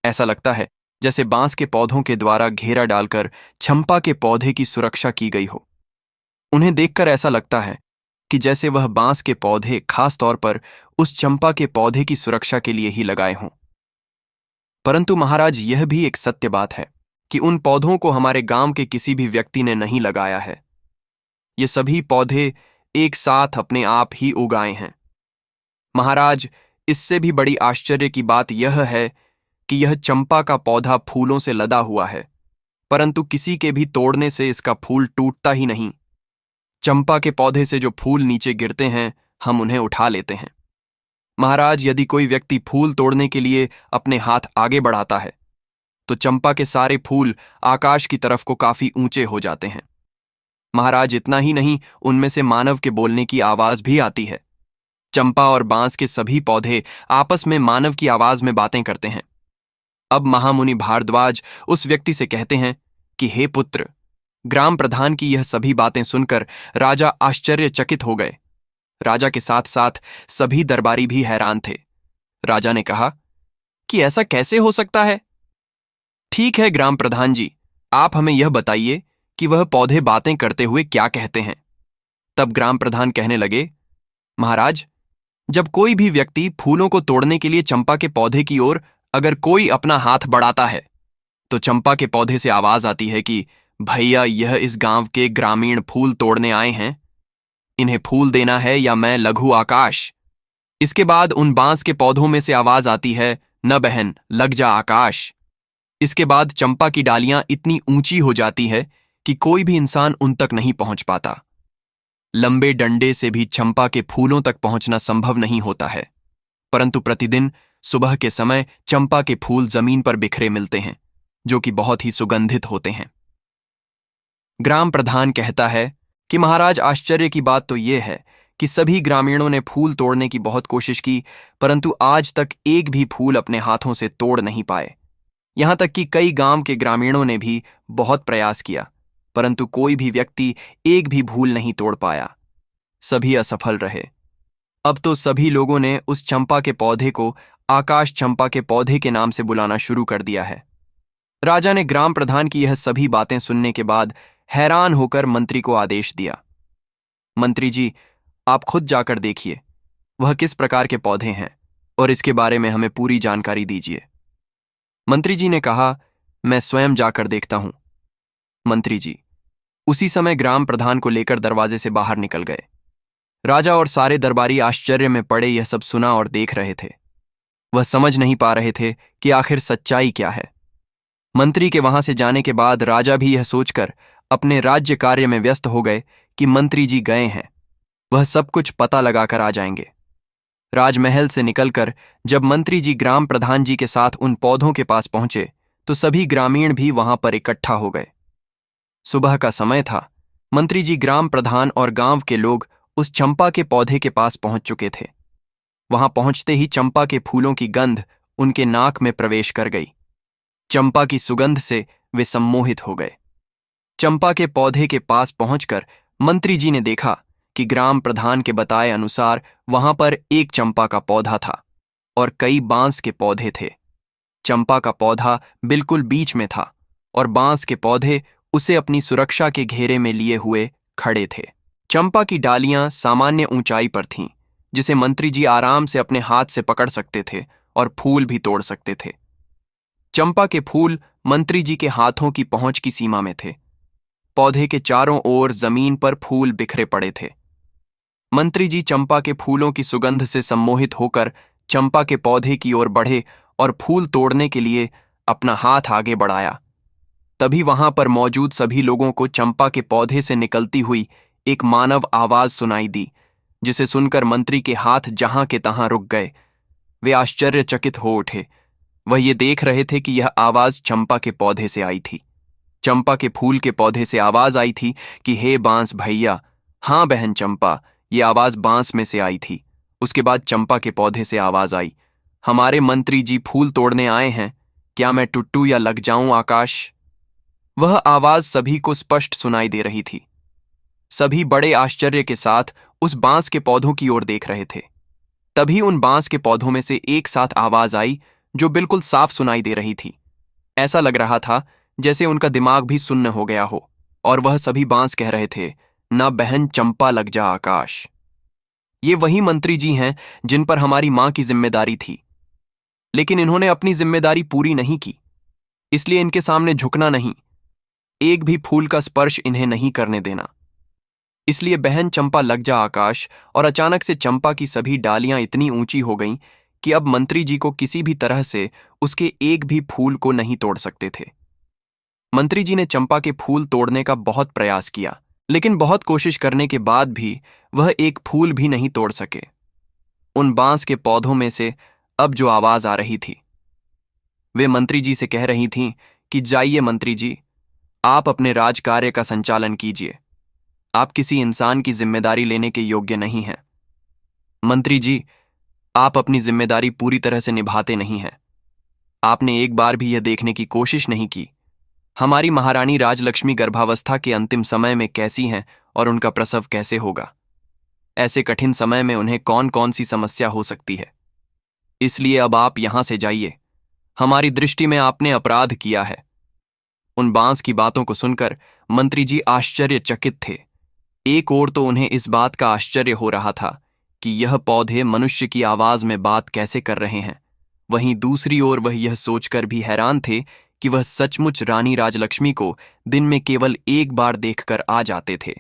ऐसा लगता है जैसे बांस के पौधों के द्वारा घेरा डालकर चंपा के पौधे की सुरक्षा की गई हो। उन्हें देखकर ऐसा लगता है कि जैसे वह बांस के पौधे खास तौर पर उस चंपा के पौधे की सुरक्षा के लिए ही लगाए हों। परंतु महाराज, यह भी एक सत्य बात है कि उन पौधों को हमारे गांव के किसी भी व्यक्ति ने नहीं लगाया है। ये सभी पौधे एक साथ अपने आप ही उगाए हैं। महाराज, इससे भी बड़ी आश्चर्य की बात यह है कि यह चंपा का पौधा फूलों से लदा हुआ है, परंतु किसी के भी तोड़ने से इसका फूल टूटता ही नहीं। चंपा के पौधे से जो फूल नीचे गिरते हैं, हम उन्हें उठा लेते हैं। महाराज, यदि कोई व्यक्ति फूल तोड़ने के लिए अपने हाथ आगे बढ़ाता है तो चंपा के सारे फूल आकाश की तरफ को काफी ऊंचे हो जाते हैं। महाराज, इतना ही नहीं, उनमें से मानव के बोलने की आवाज भी आती है। चंपा और बांस के सभी पौधे आपस में मानव की आवाज में बातें करते हैं। अब महामुनि भारद्वाज उस व्यक्ति से कहते हैं कि हे पुत्र, ग्राम प्रधान की यह सभी बातें सुनकर राजा आश्चर्यचकित हो गए। राजा के साथ साथ सभी दरबारी भी हैरान थे। राजा ने कहा कि ऐसा कैसे हो सकता है? ठीक है ग्राम प्रधान जी, आप हमें यह बताइए कि वह पौधे बातें करते हुए क्या कहते हैं। तब ग्राम प्रधान कहने लगे, महाराज, जब कोई भी व्यक्ति फूलों को तोड़ने के लिए चंपा के पौधे की ओर अगर कोई अपना हाथ बढ़ाता है तो चंपा के पौधे से आवाज आती है कि भैया, यह इस गांव के ग्रामीण फूल तोड़ने आए हैं, इन्हें फूल देना है या मैं लघु आकाश। इसके बाद उन बांस के पौधों में से आवाज आती है, न बहन, लग जा आकाश। इसके बाद चंपा की डालियां इतनी ऊंची हो जाती है कि कोई भी इंसान उन तक नहीं पहुंच पाता। लंबे डंडे से भी चंपा के फूलों तक पहुंचना संभव नहीं होता है, परंतु प्रतिदिन सुबह के समय चंपा के फूल जमीन पर बिखरे मिलते हैं, जो कि बहुत ही सुगंधित होते हैं। ग्राम प्रधान कहता है कि महाराज, आश्चर्य की बात तो यह है कि सभी ग्रामीणों ने फूल तोड़ने की बहुत कोशिश की, परंतु आज तक एक भी फूल अपने हाथों से तोड़ नहीं पाए। यहां तक कि कई गांव के ग्रामीणों ने भी बहुत प्रयास किया, परंतु कोई भी व्यक्ति एक भी फूल नहीं तोड़ पाया। सभी असफल रहे। अब तो सभी लोगों ने उस चंपा के पौधे को आकाश चंपा के पौधे के नाम से बुलाना शुरू कर दिया है। राजा ने ग्राम प्रधान की यह सभी बातें सुनने के बाद हैरान होकर मंत्री को आदेश दिया, मंत्री जी, आप खुद जाकर देखिए वह किस प्रकार के पौधे हैं और इसके बारे में हमें पूरी जानकारी दीजिए। मंत्री जी ने कहा, मैं स्वयं जाकर देखता हूं। मंत्री जी उसी समय ग्राम प्रधान को लेकर दरवाजे से बाहर निकल गए। राजा और सारे दरबारी आश्चर्य में पड़े यह सब सुना और देख रहे थे। वह समझ नहीं पा रहे थे कि आखिर सच्चाई क्या है। मंत्री के वहां से जाने के बाद राजा भी यह सोचकर अपने राज्य कार्य में व्यस्त हो गए कि मंत्री जी गए हैं, वह सब कुछ पता लगाकर आ जाएंगे। राजमहल से निकलकर जब मंत्री जी ग्राम प्रधान जी के साथ उन पौधों के पास पहुंचे तो सभी ग्रामीण भी वहां पर इकट्ठा हो गए। सुबह का समय था। मंत्री जी, ग्राम प्रधान और गांव के लोग उस चंपा के पौधे के पास पहुंच चुके थे। वहां पहुंचते ही चंपा के फूलों की गंध उनके नाक में प्रवेश कर गई। चंपा की सुगंध से वे सम्मोहित हो गए। चंपा के पौधे के पास पहुंचकर मंत्री जी ने देखा कि ग्राम प्रधान के बताए अनुसार वहां पर एक चंपा का पौधा था और कई बांस के पौधे थे। चंपा का पौधा बिल्कुल बीच में था और बांस के पौधे उसे अपनी सुरक्षा के घेरे में लिए हुए खड़े थे। चंपा की डालियां सामान्य ऊंचाई पर थीं, जिसे मंत्री जी आराम से अपने हाथ से पकड़ सकते थे और फूल भी तोड़ सकते थे। चंपा के फूल मंत्री जी के हाथों की पहुंच की सीमा में थे। पौधे के चारों ओर जमीन पर फूल बिखरे पड़े थे। मंत्री जी चंपा के फूलों की सुगंध से सम्मोहित होकर चंपा के पौधे की ओर बढ़े और फूल तोड़ने के लिए अपना हाथ आगे बढ़ाया। तभी वहां पर मौजूद सभी लोगों को चंपा के पौधे से निकलती हुई एक मानव आवाज सुनाई दी, जिसे सुनकर मंत्री के हाथ जहां के तहां रुक गए। वे आश्चर्यचकित हो उठे। वह ये देख रहे थे कि यह आवाज चंपा के पौधे से आई थी। चंपा के फूल के पौधे से आवाज आई थी कि हे बांस भैया। हाँ बहन चंपा, ये आवाज बांस में से आई थी। उसके बाद चंपा के पौधे से आवाज आई, हमारे मंत्री जी फूल तोड़ने आए हैं, क्या मैं टुट्टू या लग जाऊं आकाश। वह आवाज सभी को स्पष्ट सुनाई दे रही थी। सभी बड़े आश्चर्य के साथ उस बांस के पौधों की ओर देख रहे थे। तभी उन बांस के पौधों में से एक साथ आवाज आई जो बिल्कुल साफ सुनाई दे रही थी। ऐसा लग रहा था जैसे उनका दिमाग भी सुन्न हो गया हो और वह सभी बांस कह रहे थे, ना बहन चंपा लग जा आकाश। ये वही मंत्री जी हैं जिन पर हमारी मां की जिम्मेदारी थी, लेकिन इन्होंने अपनी जिम्मेदारी पूरी नहीं की, इसलिए इनके सामने झुकना नहीं, एक भी फूल का स्पर्श इन्हें नहीं करने देना। इसलिए बहन चंपा लग जा आकाश, और अचानक से चंपा की सभी डालियां इतनी ऊंची हो गईं कि अब मंत्री जी को किसी भी तरह से उसके एक भी फूल को नहीं तोड़ सकते थे। मंत्री जी ने चंपा के फूल तोड़ने का बहुत प्रयास किया, लेकिन बहुत कोशिश करने के बाद भी वह एक फूल भी नहीं तोड़ सके। उन बांस के पौधों में से अब जो आवाज आ रही थी, वे मंत्री जी से कह रही थीं कि जाइए मंत्री जी, आप अपने राज कार्य का संचालन कीजिए। आप किसी इंसान की जिम्मेदारी लेने के योग्य नहीं हैं। मंत्री जी, आप अपनी जिम्मेदारी पूरी तरह से निभाते नहीं हैं। आपने एक बार भी यह देखने की कोशिश नहीं की हमारी महारानी राजलक्ष्मी गर्भावस्था के अंतिम समय में कैसी हैं और उनका प्रसव कैसे होगा। ऐसे कठिन समय में उन्हें कौन कौन सी समस्या हो सकती है। इसलिए अब आप यहां से जाइए। हमारी दृष्टि में आपने अपराध किया है। उन बांस की बातों को सुनकर मंत्री जी आश्चर्यचकित थे। एक ओर तो उन्हें इस बात का आश्चर्य हो रहा था कि यह पौधे मनुष्य की आवाज में बात कैसे कर रहे हैं, वहीं दूसरी ओर वह यह सोचकर भी हैरान थे कि वह सचमुच रानी राजलक्ष्मी को दिन में केवल एक बार देखकर आ जाते थे।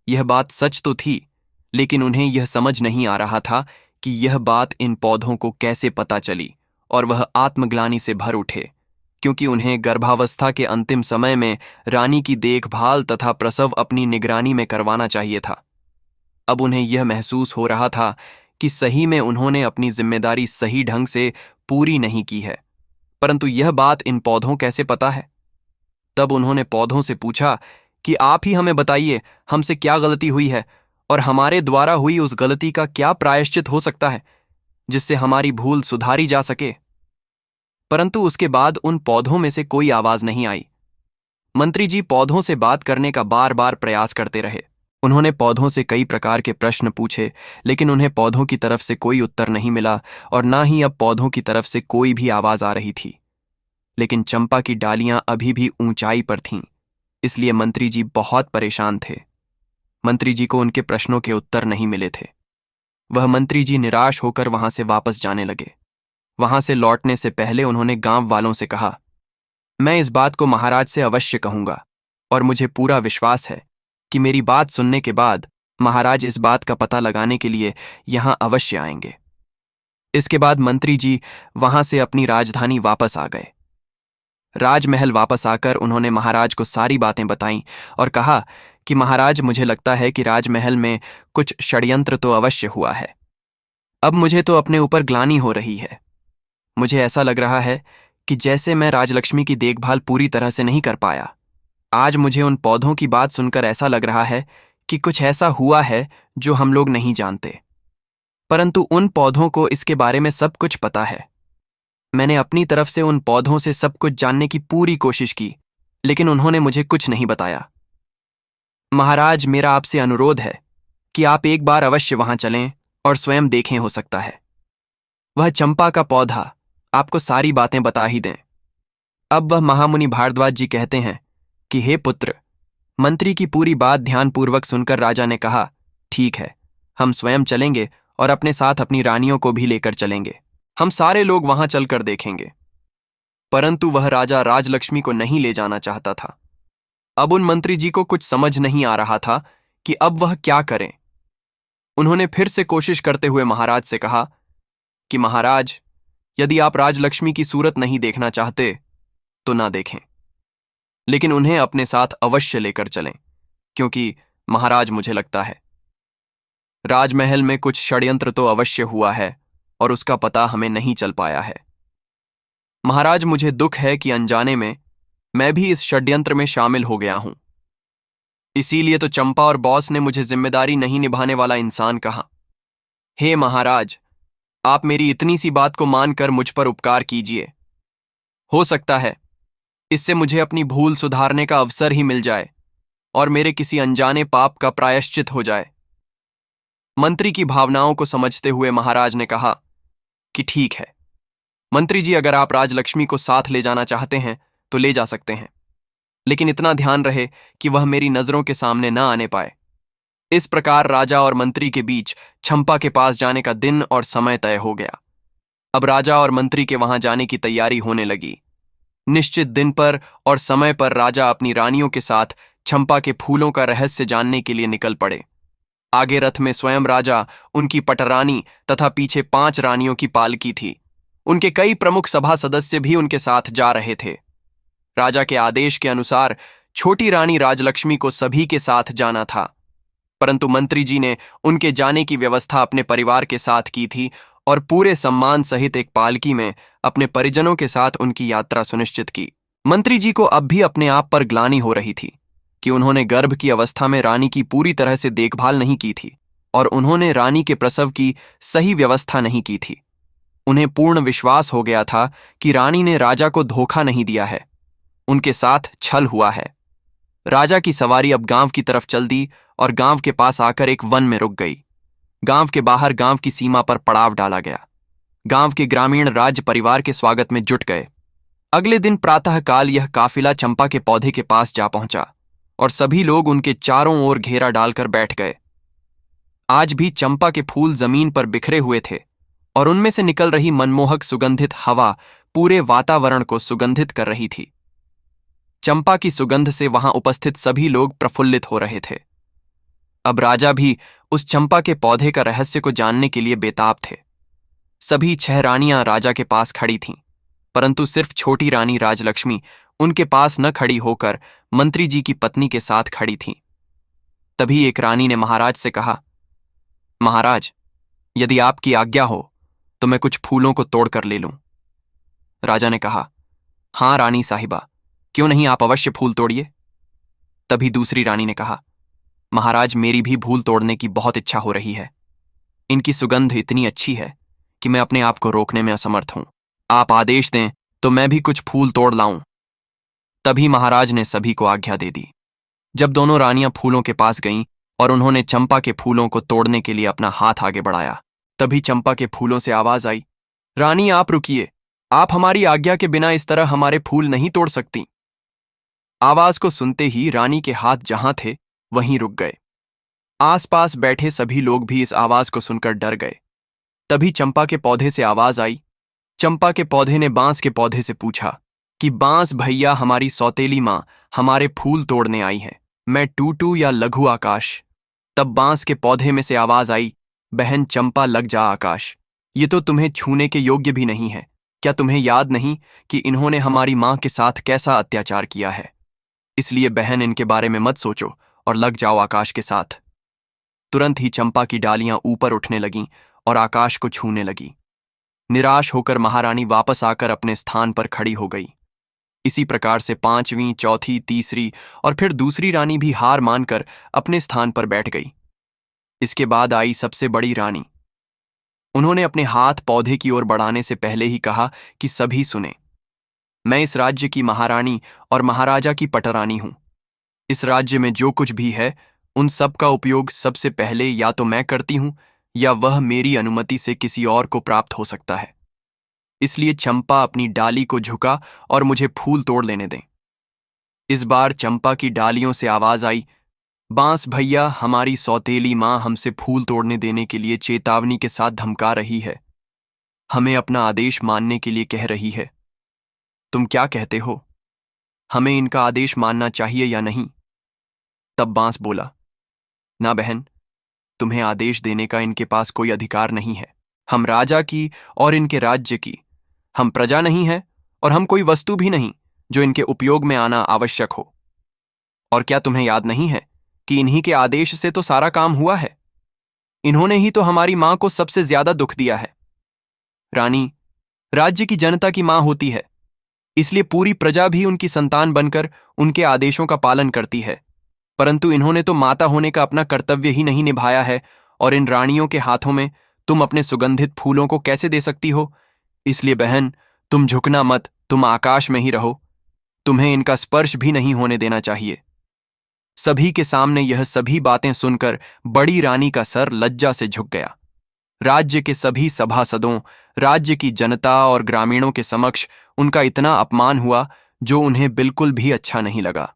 यह बात सच तो थी, लेकिन उन्हें यह समझ नहीं आ रहा था कि यह बात इन पौधों को कैसे पता चली, और वह आत्मग्लानि से भर उठे, क्योंकि उन्हें गर्भावस्था के अंतिम समय में रानी की देखभाल तथा प्रसव अपनी निगरानी में करवाना चाहिए था। अब उन्हें यह महसूस हो रहा था कि सही में उन्होंने अपनी जिम्मेदारी सही ढंग से पूरी नहीं की है, परंतु यह बात इन पौधों कैसे पता है। तब उन्होंने पौधों से पूछा कि आप ही हमें बताइए, हमसे क्या गलती हुई है और हमारे द्वारा हुई उस गलती का क्या प्रायश्चित हो सकता है जिससे हमारी भूल सुधारी जा सके। परंतु उसके बाद उन पौधों में से कोई आवाज नहीं आई। मंत्री जी पौधों से बात करने का बार बार प्रयास करते रहे। उन्होंने पौधों से कई प्रकार के प्रश्न पूछे, लेकिन उन्हें पौधों की तरफ से कोई उत्तर नहीं मिला और ना ही अब पौधों की तरफ से कोई भी आवाज आ रही थी। लेकिन चंपा की डालियां अभी भी ऊंचाई पर थीं, इसलिए मंत्री जी बहुत परेशान थे। मंत्री जी को उनके प्रश्नों के उत्तर नहीं मिले थे। वह मंत्री जी निराश होकर वहां से वापस जाने लगे। वहां से लौटने से पहले उन्होंने गांव वालों से कहा, मैं इस बात को महाराज से अवश्य कहूंगा, और मुझे पूरा विश्वास है कि मेरी बात सुनने के बाद महाराज इस बात का पता लगाने के लिए यहां अवश्य आएंगे। इसके बाद मंत्री जी वहां से अपनी राजधानी वापस आ गए। राजमहल वापस आकर उन्होंने महाराज को सारी बातें बताईं और कहा कि महाराज, मुझे लगता है कि राजमहल में कुछ षड्यंत्र तो अवश्य हुआ है। अब मुझे तो अपने ऊपर ग्लानि हो रही है। मुझे ऐसा लग रहा है कि जैसे मैं राजलक्ष्मी की देखभाल पूरी तरह से नहीं कर पाया। आज मुझे उन पौधों की बात सुनकर ऐसा लग रहा है कि कुछ ऐसा हुआ है जो हम लोग नहीं जानते, परंतु उन पौधों को इसके बारे में सब कुछ पता है। मैंने अपनी तरफ से उन पौधों से सब कुछ जानने की पूरी कोशिश की, लेकिन उन्होंने मुझे कुछ नहीं बताया। महाराज, मेरा आपसे अनुरोध है कि आप एक बार अवश्य वहां चलें और स्वयं देखें, हो सकता है वह चंपा का पौधा आपको सारी बातें बता ही दें। अब वह महामुनि भारद्वाज जी कहते हैं कि हे पुत्र, मंत्री की पूरी बात ध्यानपूर्वक सुनकर राजा ने कहा, ठीक है, हम स्वयं चलेंगे और अपने साथ अपनी रानियों को भी लेकर चलेंगे। हम सारे लोग वहां चलकर देखेंगे। परंतु वह राजा राजलक्ष्मी को नहीं ले जाना चाहता था। अब उन मंत्री जी को कुछ समझ नहीं आ रहा था कि अब वह क्या करें। उन्होंने फिर से कोशिश करते हुए महाराज से कहा कि महाराज, यदि आप राजलक्ष्मी की सूरत नहीं देखना चाहते तो ना देखें, लेकिन उन्हें अपने साथ अवश्य लेकर चलें, क्योंकि महाराज, मुझे लगता है राजमहल में कुछ षड्यंत्र तो अवश्य हुआ है और उसका पता हमें नहीं चल पाया है। महाराज, मुझे दुख है कि अनजाने में मैं भी इस षड्यंत्र में शामिल हो गया हूं। इसीलिए तो चंपा और बॉस ने मुझे जिम्मेदारी नहीं निभाने वाला इंसान कहा। हे महाराज, आप मेरी इतनी सी बात को मानकर मुझ पर उपकार कीजिए। हो सकता है इससे मुझे अपनी भूल सुधारने का अवसर ही मिल जाए और मेरे किसी अनजाने पाप का प्रायश्चित हो जाए। मंत्री की भावनाओं को समझते हुए महाराज ने कहा कि ठीक है मंत्री जी, अगर आप राजलक्ष्मी को साथ ले जाना चाहते हैं तो ले जा सकते हैं, लेकिन इतना ध्यान रहे कि वह मेरी नजरों के सामने न आने पाए। इस प्रकार राजा और मंत्री के बीच चंपा के पास जाने का दिन और समय तय हो गया। अब राजा और मंत्री के वहां जाने की तैयारी होने लगी। निश्चित दिन पर और समय पर राजा अपनी रानियों के साथ चंपा के फूलों का रहस्य जानने के लिए निकल पड़े। आगे रथ में स्वयं राजा, उनकी पटरानी तथा पीछे 5 रानियों की पालकी थी। उनके कई प्रमुख सभा सदस्य भी उनके साथ जा रहे थे। राजा के आदेश के अनुसार छोटी रानी राजलक्ष्मी को सभी के साथ जाना था, परंतु मंत्री जी ने उनके जाने की व्यवस्था अपने परिवार के साथ की थी और पूरे सम्मान सहित एक पालकी में अपने परिजनों के साथ उनकी यात्रा सुनिश्चित की। मंत्री जी को अब भी अपने आप पर ग्लानि हो रही थी कि उन्होंने गर्भ की अवस्था में रानी की पूरी तरह से देखभाल नहीं की थी और उन्होंने रानी के प्रसव की सही व्यवस्था नहीं की थी। उन्हें पूर्ण विश्वास हो गया था कि रानी ने राजा को धोखा नहीं दिया है, उनके साथ छल हुआ है। राजा की सवारी अब गांव की तरफ चल दी और गांव के पास आकर एक वन में रुक गई। गांव के बाहर गांव की सीमा पर पड़ाव डाला गया। गांव के ग्रामीण राज्य परिवार के स्वागत में जुट गए। अगले दिन प्रातःकाल यह काफिला चंपा के पौधे के पास जा पहुंचा और सभी लोग उनके चारों ओर घेरा डालकर बैठ गए। आज भी चंपा के फूल जमीन पर बिखरे हुए थे और उनमें से निकल रही मनमोहक सुगंधित हवा पूरे वातावरण को सुगंधित कर रही थी। चंपा की सुगंध से वहां उपस्थित सभी लोग प्रफुल्लित हो रहे थे। अब राजा भी उस चंपा के पौधे का रहस्य को जानने के लिए बेताब थे। सभी 6 रानियां राजा के पास खड़ी थीं, परंतु सिर्फ छोटी रानी राजलक्ष्मी उनके पास न खड़ी होकर मंत्री जी की पत्नी के साथ खड़ी थीं। तभी एक रानी ने महाराज से कहा, महाराज, यदि आपकी आज्ञा हो तो मैं कुछ फूलों को तोड़कर ले लूं। राजा ने कहा, हां रानी साहिबा, क्यों नहीं, आप अवश्य फूल तोड़िए। तभी दूसरी रानी ने कहा, महाराज, मेरी भी फूल तोड़ने की बहुत इच्छा हो रही है। इनकी सुगंध इतनी अच्छी है कि मैं अपने आप को रोकने में असमर्थ हूं। आप आदेश दें तो मैं भी कुछ फूल तोड़ लाऊं। तभी महाराज ने सभी को आज्ञा दे दी। जब दोनों रानियां फूलों के पास गईं और उन्होंने चंपा के फूलों को तोड़ने के लिए अपना हाथ आगे बढ़ाया, तभी चंपा के फूलों से आवाज आई, रानी आप रुकिए, आप हमारी आज्ञा के बिना इस तरह हमारे फूल नहीं तोड़ सकती। आवाज को सुनते ही रानी के हाथ जहां थे वहीं रुक गए। आसपास बैठे सभी लोग भी इस आवाज को सुनकर डर गए। तभी चंपा के पौधे से आवाज आई। चंपा के पौधे ने बांस के पौधे से पूछा कि बांस भैया, हमारी सौतेली माँ हमारे फूल तोड़ने आई है, मैं टूटू या लघु आकाश। तब बांस के पौधे में से आवाज आई, बहन चंपा लग जा आकाश, ये तो तुम्हें छूने के योग्य भी नहीं है। क्या तुम्हें याद नहीं कि इन्होंने हमारी माँ के साथ कैसा अत्याचार किया है? इसलिए बहन, इनके बारे में मत सोचो और लग जाओ आकाश के साथ। तुरंत ही चंपा की डालियां ऊपर उठने लगीं और आकाश को छूने लगी। निराश होकर महारानी वापस आकर अपने स्थान पर खड़ी हो गई। इसी प्रकार से 5वीं, चौथी, तीसरी और फिर दूसरी रानी भी हार मानकर अपने स्थान पर बैठ गई। इसके बाद आई सबसे बड़ी रानी। उन्होंने अपने हाथ पौधे की ओर बढ़ाने से पहले ही कहा कि सभी सुने, मैं इस राज्य की महारानी और महाराजा की पटरानी हूं। इस राज्य में जो कुछ भी है उन सब का उपयोग सबसे पहले या तो मैं करती हूं या वह मेरी अनुमति से किसी और को प्राप्त हो सकता है। इसलिए चंपा अपनी डाली को झुका और मुझे फूल तोड़ लेने दें। इस बार चंपा की डालियों से आवाज आई, बांस भैया, हमारी सौतेली माँ हमसे फूल तोड़ने देने के लिए चेतावनी के साथ धमका रही है, हमें अपना आदेश मानने के लिए कह रही है। तुम क्या कहते हो, हमें इनका आदेश मानना चाहिए या नहीं? तब बांस बोला, ना बहन, तुम्हें आदेश देने का इनके पास कोई अधिकार नहीं है। हम राजा की और इनके राज्य की, हम प्रजा नहीं है और हम कोई वस्तु भी नहीं जो इनके उपयोग में आना आवश्यक हो। और क्या तुम्हें याद नहीं है कि इन्हीं के आदेश से तो सारा काम हुआ है? इन्होंने ही तो हमारी मां को सबसे ज्यादा दुख दिया है। रानी राज्य की जनता की मां होती है, इसलिए पूरी प्रजा भी उनकी संतान बनकर उनके आदेशों का पालन करती है, परंतु इन्होंने तो माता होने का अपना कर्तव्य ही नहीं निभाया है और इन रानियों के हाथों में तुम अपने सुगंधित फूलों को कैसे दे सकती हो? इसलिए बहन, तुम झुकना मत, तुम आकाश में ही रहो, तुम्हें इनका स्पर्श भी नहीं होने देना चाहिए। सभी के सामने यह सभी बातें सुनकर बड़ी रानी का सर लज्जा से झुक गया। राज्य के सभी सभासदों, राज्य की जनता और ग्रामीणों के समक्ष उनका इतना अपमान हुआ जो उन्हें बिल्कुल भी अच्छा नहीं लगा।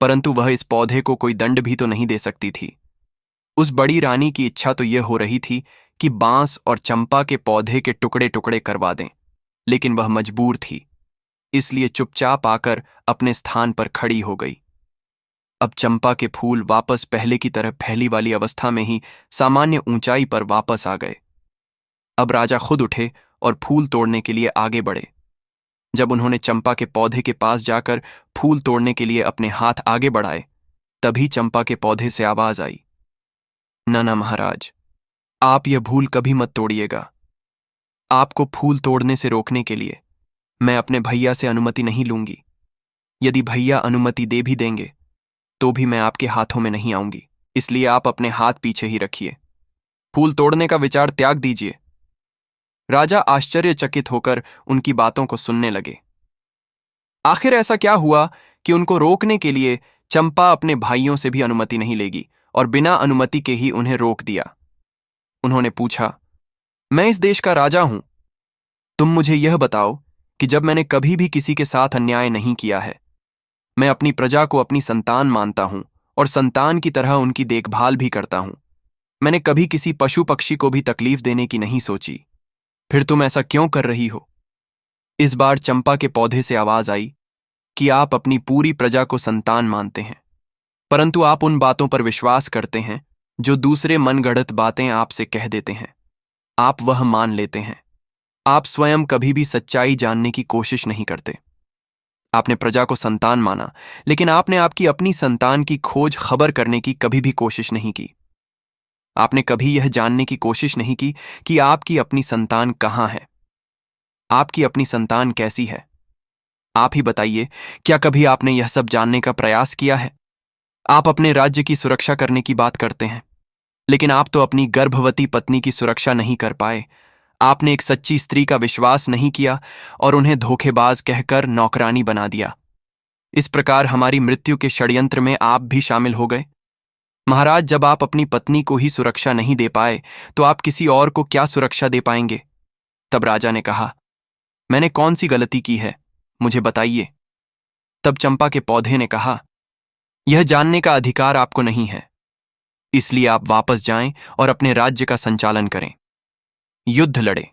परंतु वह इस पौधे को कोई दंड भी तो नहीं दे सकती थी। उस बड़ी रानी की इच्छा तो यह हो रही थी कि बांस और चंपा के पौधे के टुकड़े टुकड़े करवा दें, लेकिन वह मजबूर थी, इसलिए चुपचाप आकर अपने स्थान पर खड़ी हो गई। अब चंपा के फूल वापस पहले की तरह पहली वाली अवस्था में ही सामान्य ऊंचाई पर वापस आ गए। अब राजा खुद उठे और फूल तोड़ने के लिए आगे बढ़े। जब उन्होंने चंपा के पौधे के पास जाकर फूल तोड़ने के लिए अपने हाथ आगे बढ़ाए, तभी चंपा के पौधे से आवाज आई, "ना ना महाराज, आप यह फूल कभी मत तोड़िएगा। आपको फूल तोड़ने से रोकने के लिए मैं अपने भैया से अनुमति नहीं लूंगी। यदि भैया अनुमति दे भी देंगे तो भी मैं आपके हाथों में नहीं आऊंगी, इसलिए आप अपने हाथ पीछे ही रखिए। फूल तोड़ने का विचार त्याग दीजिए।" राजा आश्चर्यचकित होकर उनकी बातों को सुनने लगे। आखिर ऐसा क्या हुआ कि उनको रोकने के लिए चंपा अपने भाइयों से भी अनुमति नहीं लेगी और बिना अनुमति के ही उन्हें रोक दिया। उन्होंने पूछा, "मैं इस देश का राजा हूं। तुम मुझे यह बताओ कि जब मैंने कभी भी किसी के साथ अन्याय नहीं किया है, मैं अपनी प्रजा को अपनी संतान मानता हूं और संतान की तरह उनकी देखभाल भी करता हूं। मैंने कभी किसी पशु पक्षी को भी तकलीफ देने की नहीं सोची। फिर तुम ऐसा क्यों कर रही हो?" इस बार चंपा के पौधे से आवाज आई कि आप अपनी पूरी प्रजा को संतान मानते हैं, परंतु आप उन बातों पर विश्वास करते हैं जो दूसरे मनगढ़ंत बातें आपसे कह देते हैं। आप वह मान लेते हैं। आप स्वयं कभी भी सच्चाई जानने की कोशिश नहीं करते। आपने प्रजा को संतान माना, लेकिन आपने आपकी अपनी संतान की खोज खबर करने की कभी भी कोशिश नहीं की। आपने कभी यह जानने की कोशिश नहीं की कि आपकी अपनी संतान कहाँ है, आपकी अपनी संतान कैसी है। आप ही बताइए, क्या कभी आपने यह सब जानने का प्रयास किया है? आप अपने राज्य की सुरक्षा करने की बात करते हैं, लेकिन आप तो अपनी गर्भवती पत्नी की सुरक्षा नहीं कर पाए। आपने एक सच्ची स्त्री का विश्वास नहीं किया और उन्हें धोखेबाज कहकर नौकरानी बना दिया। इस प्रकार हमारी मृत्यु के षड्यंत्र में आप भी शामिल हो गए। महाराज, जब आप अपनी पत्नी को ही सुरक्षा नहीं दे पाए तो आप किसी और को क्या सुरक्षा दे पाएंगे? तब राजा ने कहा, "मैंने कौन सी गलती की है, मुझे बताइए।" तब चंपा के पौधे ने कहा, "यह जानने का अधिकार आपको नहीं है, इसलिए आप वापस जाएं और अपने राज्य का संचालन करें। युद्ध लड़े।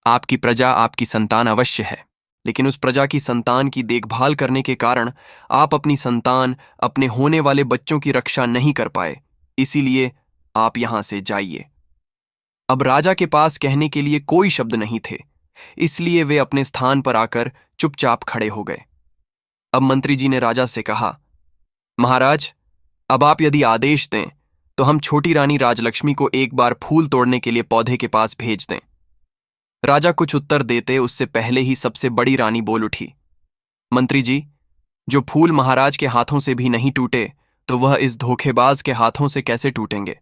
आपकी प्रजा आपकी संतान अवश्य है, लेकिन उस प्रजा की संतान की देखभाल करने के कारण आप अपनी संतान, अपने होने वाले बच्चों की रक्षा नहीं कर पाए, इसीलिए आप यहां से जाइए।" अब राजा के पास कहने के लिए कोई शब्द नहीं थे, इसलिए वे अपने स्थान पर आकर चुपचाप खड़े हो गए। अब मंत्री जी ने राजा से कहा, "महाराज, अब आप यदि आदेश दें तो हम छोटी रानी राजलक्ष्मी को एक बार फूल तोड़ने के लिए पौधे के पास भेज दें।" राजा कुछ उत्तर देते उससे पहले ही सबसे बड़ी रानी बोल उठी, "मंत्री जी, जो फूल महाराज के हाथों से भी नहीं टूटे तो वह इस धोखेबाज के हाथों से कैसे टूटेंगे?"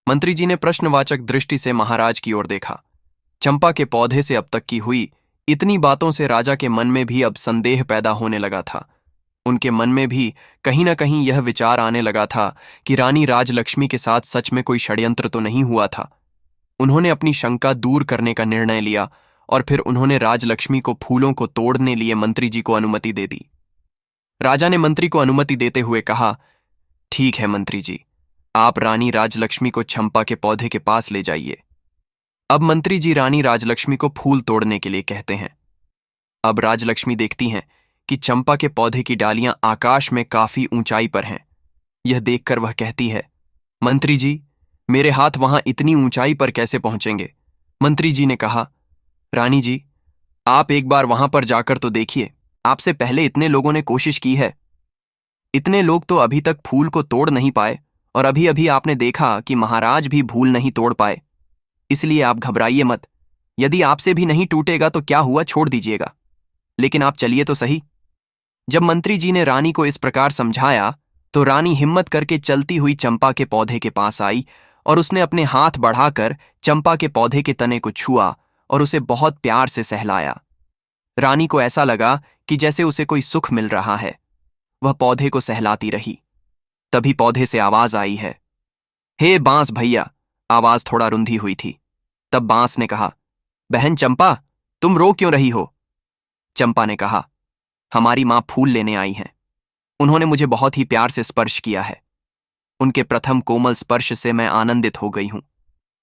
मंत्री जी ने प्रश्नवाचक दृष्टि से महाराज की ओर देखा। चंपा के पौधे से अब तक की हुई इतनी बातों से राजा के मन में भी अब संदेह पैदा होने लगा था। उनके मन में भी कहीं न कहीं यह विचार आने लगा था कि रानी राजलक्ष्मी के साथ सच में कोई षड्यंत्र तो नहीं हुआ था। उन्होंने अपनी शंका दूर करने का निर्णय लिया और फिर उन्होंने राजलक्ष्मी को फूलों को तोड़ने लिए मंत्री जी को अनुमति दे दी। राजा ने मंत्री को अनुमति देते हुए कहा, "ठीक है मंत्री जी, आप रानी राजलक्ष्मी को चंपा के पौधे के पास ले जाइए।" अब मंत्री जी रानी राजलक्ष्मी को फूल तोड़ने के लिए कहते हैं। अब राजलक्ष्मी देखती हैं कि चंपा के पौधे की डालियां आकाश में काफी ऊंचाई पर हैं। यह देखकर वह कहती है, "मंत्री जी, मेरे हाथ वहां इतनी ऊंचाई पर कैसे पहुंचेंगे?" मंत्री जी ने कहा, "रानी जी, आप एक बार वहां पर जाकर तो देखिए। आपसे पहले इतने लोगों ने कोशिश की है। इतने लोग तो अभी तक फूल को तोड़ नहीं पाए और अभी अभी आपने देखा कि महाराज भी फूल नहीं तोड़ पाए। इसलिए आप घबराइए मत। यदि आपसे भी नहीं टूटेगा तो क्या हुआ, छोड़ दीजिएगा, लेकिन आप चलिए तो सही।" जब मंत्री जी ने रानी को इस प्रकार समझाया तो रानी हिम्मत करके चलती हुई चंपा के पौधे के पास आई और उसने अपने हाथ बढ़ाकर चंपा के पौधे के तने को छुआ और उसे बहुत प्यार से सहलाया। रानी को ऐसा लगा कि जैसे उसे कोई सुख मिल रहा है। वह पौधे को सहलाती रही। तभी पौधे से आवाज आई है, "हे बांस भैया।" आवाज थोड़ा रुंधी हुई थी। तब बांस ने कहा, "बहन चंपा, तुम रो क्यों रही हो?" चंपा ने कहा, "हमारी मां फूल लेने आई हैं। उन्होंने मुझे बहुत ही प्यार से स्पर्श किया है। उनके प्रथम कोमल स्पर्श से मैं आनंदित हो गई हूं,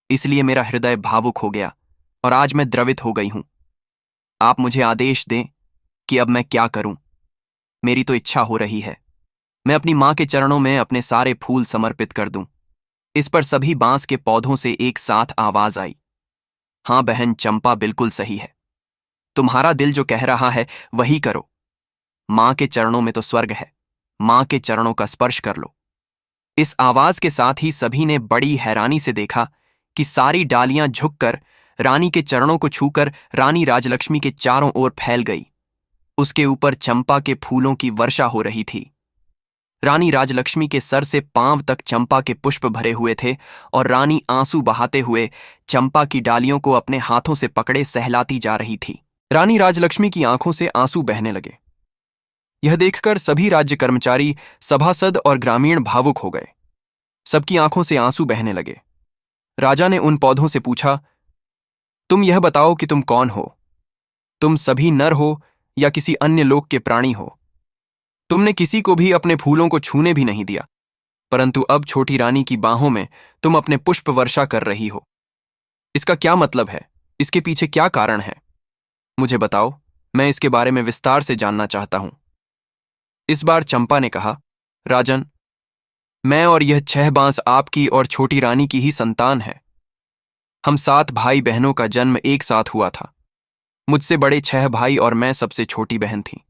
इसलिए मेरा हृदय भावुक हो गया और आज मैं द्रवित हो गई हूं। आप मुझे आदेश दें कि अब मैं क्या करूं। मेरी तो इच्छा हो रही है। मैं अपनी माँ के चरणों में अपने सारे फूल समर्पित कर दूं। इस पर सभी बांस के पौधों से एक साथ आवाज आई, हाँ बहन चंपा, बिल्कुल सही है। तुम्हारा दिल जो कह रहा है वही करो। माँ के चरणों में तो स्वर्ग है, माँ के चरणों का स्पर्श कर लो। इस आवाज के साथ ही सभी ने बड़ी हैरानी से देखा कि सारी डालियां झुककर रानी के चरणों को छूकर रानी राजलक्ष्मी के चारों ओर फैल गई। उसके ऊपर चंपा के फूलों की वर्षा हो रही थी। रानी राजलक्ष्मी के सर से पांव तक चंपा के पुष्प भरे हुए थे और रानी आंसू बहाते हुए चंपा की डालियों को अपने हाथों से पकड़े सहलाती जा रही थी। रानी राजलक्ष्मी की आंखों से आंसू बहने लगे। यह देखकर सभी राज्य कर्मचारी, सभासद और ग्रामीण भावुक हो गए। सबकी आंखों से आंसू बहने लगे। राजा ने उन पौधों से पूछा, तुम यह बताओ कि तुम कौन हो? तुम सभी नर हो या किसी अन्य लोक के प्राणी हो? तुमने किसी को भी अपने फूलों को छूने भी नहीं दिया, परंतु अब छोटी रानी की बाहों में तुम अपने पुष्प वर्षा कर रही हो। इसका क्या मतलब है? इसके पीछे क्या कारण है? मुझे बताओ, मैं इसके बारे में विस्तार से जानना चाहता हूं। इस बार चंपा ने कहा, राजन, मैं और यह 6 बांस आपकी और छोटी रानी की ही संतान है। हम 7 भाई बहनों का जन्म एक साथ हुआ था। मुझसे बड़े 6 भाई और मैं सबसे छोटी बहन थी।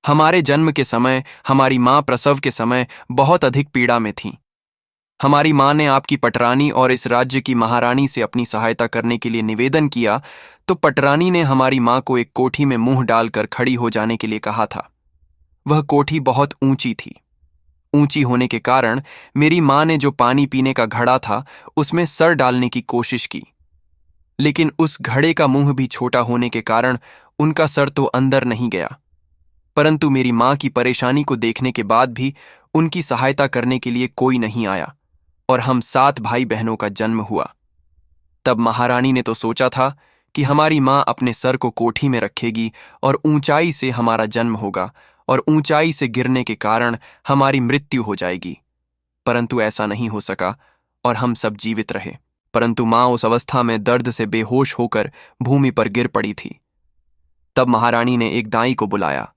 हमारे जन्म के समय हमारी माँ प्रसव के समय बहुत अधिक पीड़ा में थी। हमारी माँ ने आपकी पटरानी और इस राज्य की महारानी से अपनी सहायता करने के लिए निवेदन किया, तो पटरानी ने हमारी माँ को एक कोठी में मुंह डालकर खड़ी हो जाने के लिए कहा था। वह कोठी बहुत ऊंची थी। ऊंची होने के कारण मेरी माँ ने जो पानी पीने का घड़ा था उसमें सर डालने की कोशिश की, लेकिन उस घड़े का मुंह भी छोटा होने के कारण उनका सर तो अंदर नहीं गया। परंतु मेरी माँ की परेशानी को देखने के बाद भी उनकी सहायता करने के लिए कोई नहीं आया और हम 7 भाई बहनों का जन्म हुआ। तब महारानी ने तो सोचा था कि हमारी माँ अपने सर को कोठी में रखेगी और ऊंचाई से हमारा जन्म होगा और ऊंचाई से गिरने के कारण हमारी मृत्यु हो जाएगी। परंतु ऐसा नहीं हो सका और हम सब जीवित रहे। परंतु माँ उस अवस्था में दर्द से बेहोश होकर भूमि पर गिर पड़ी थी। तब महारानी ने एक दाई को बुलाया।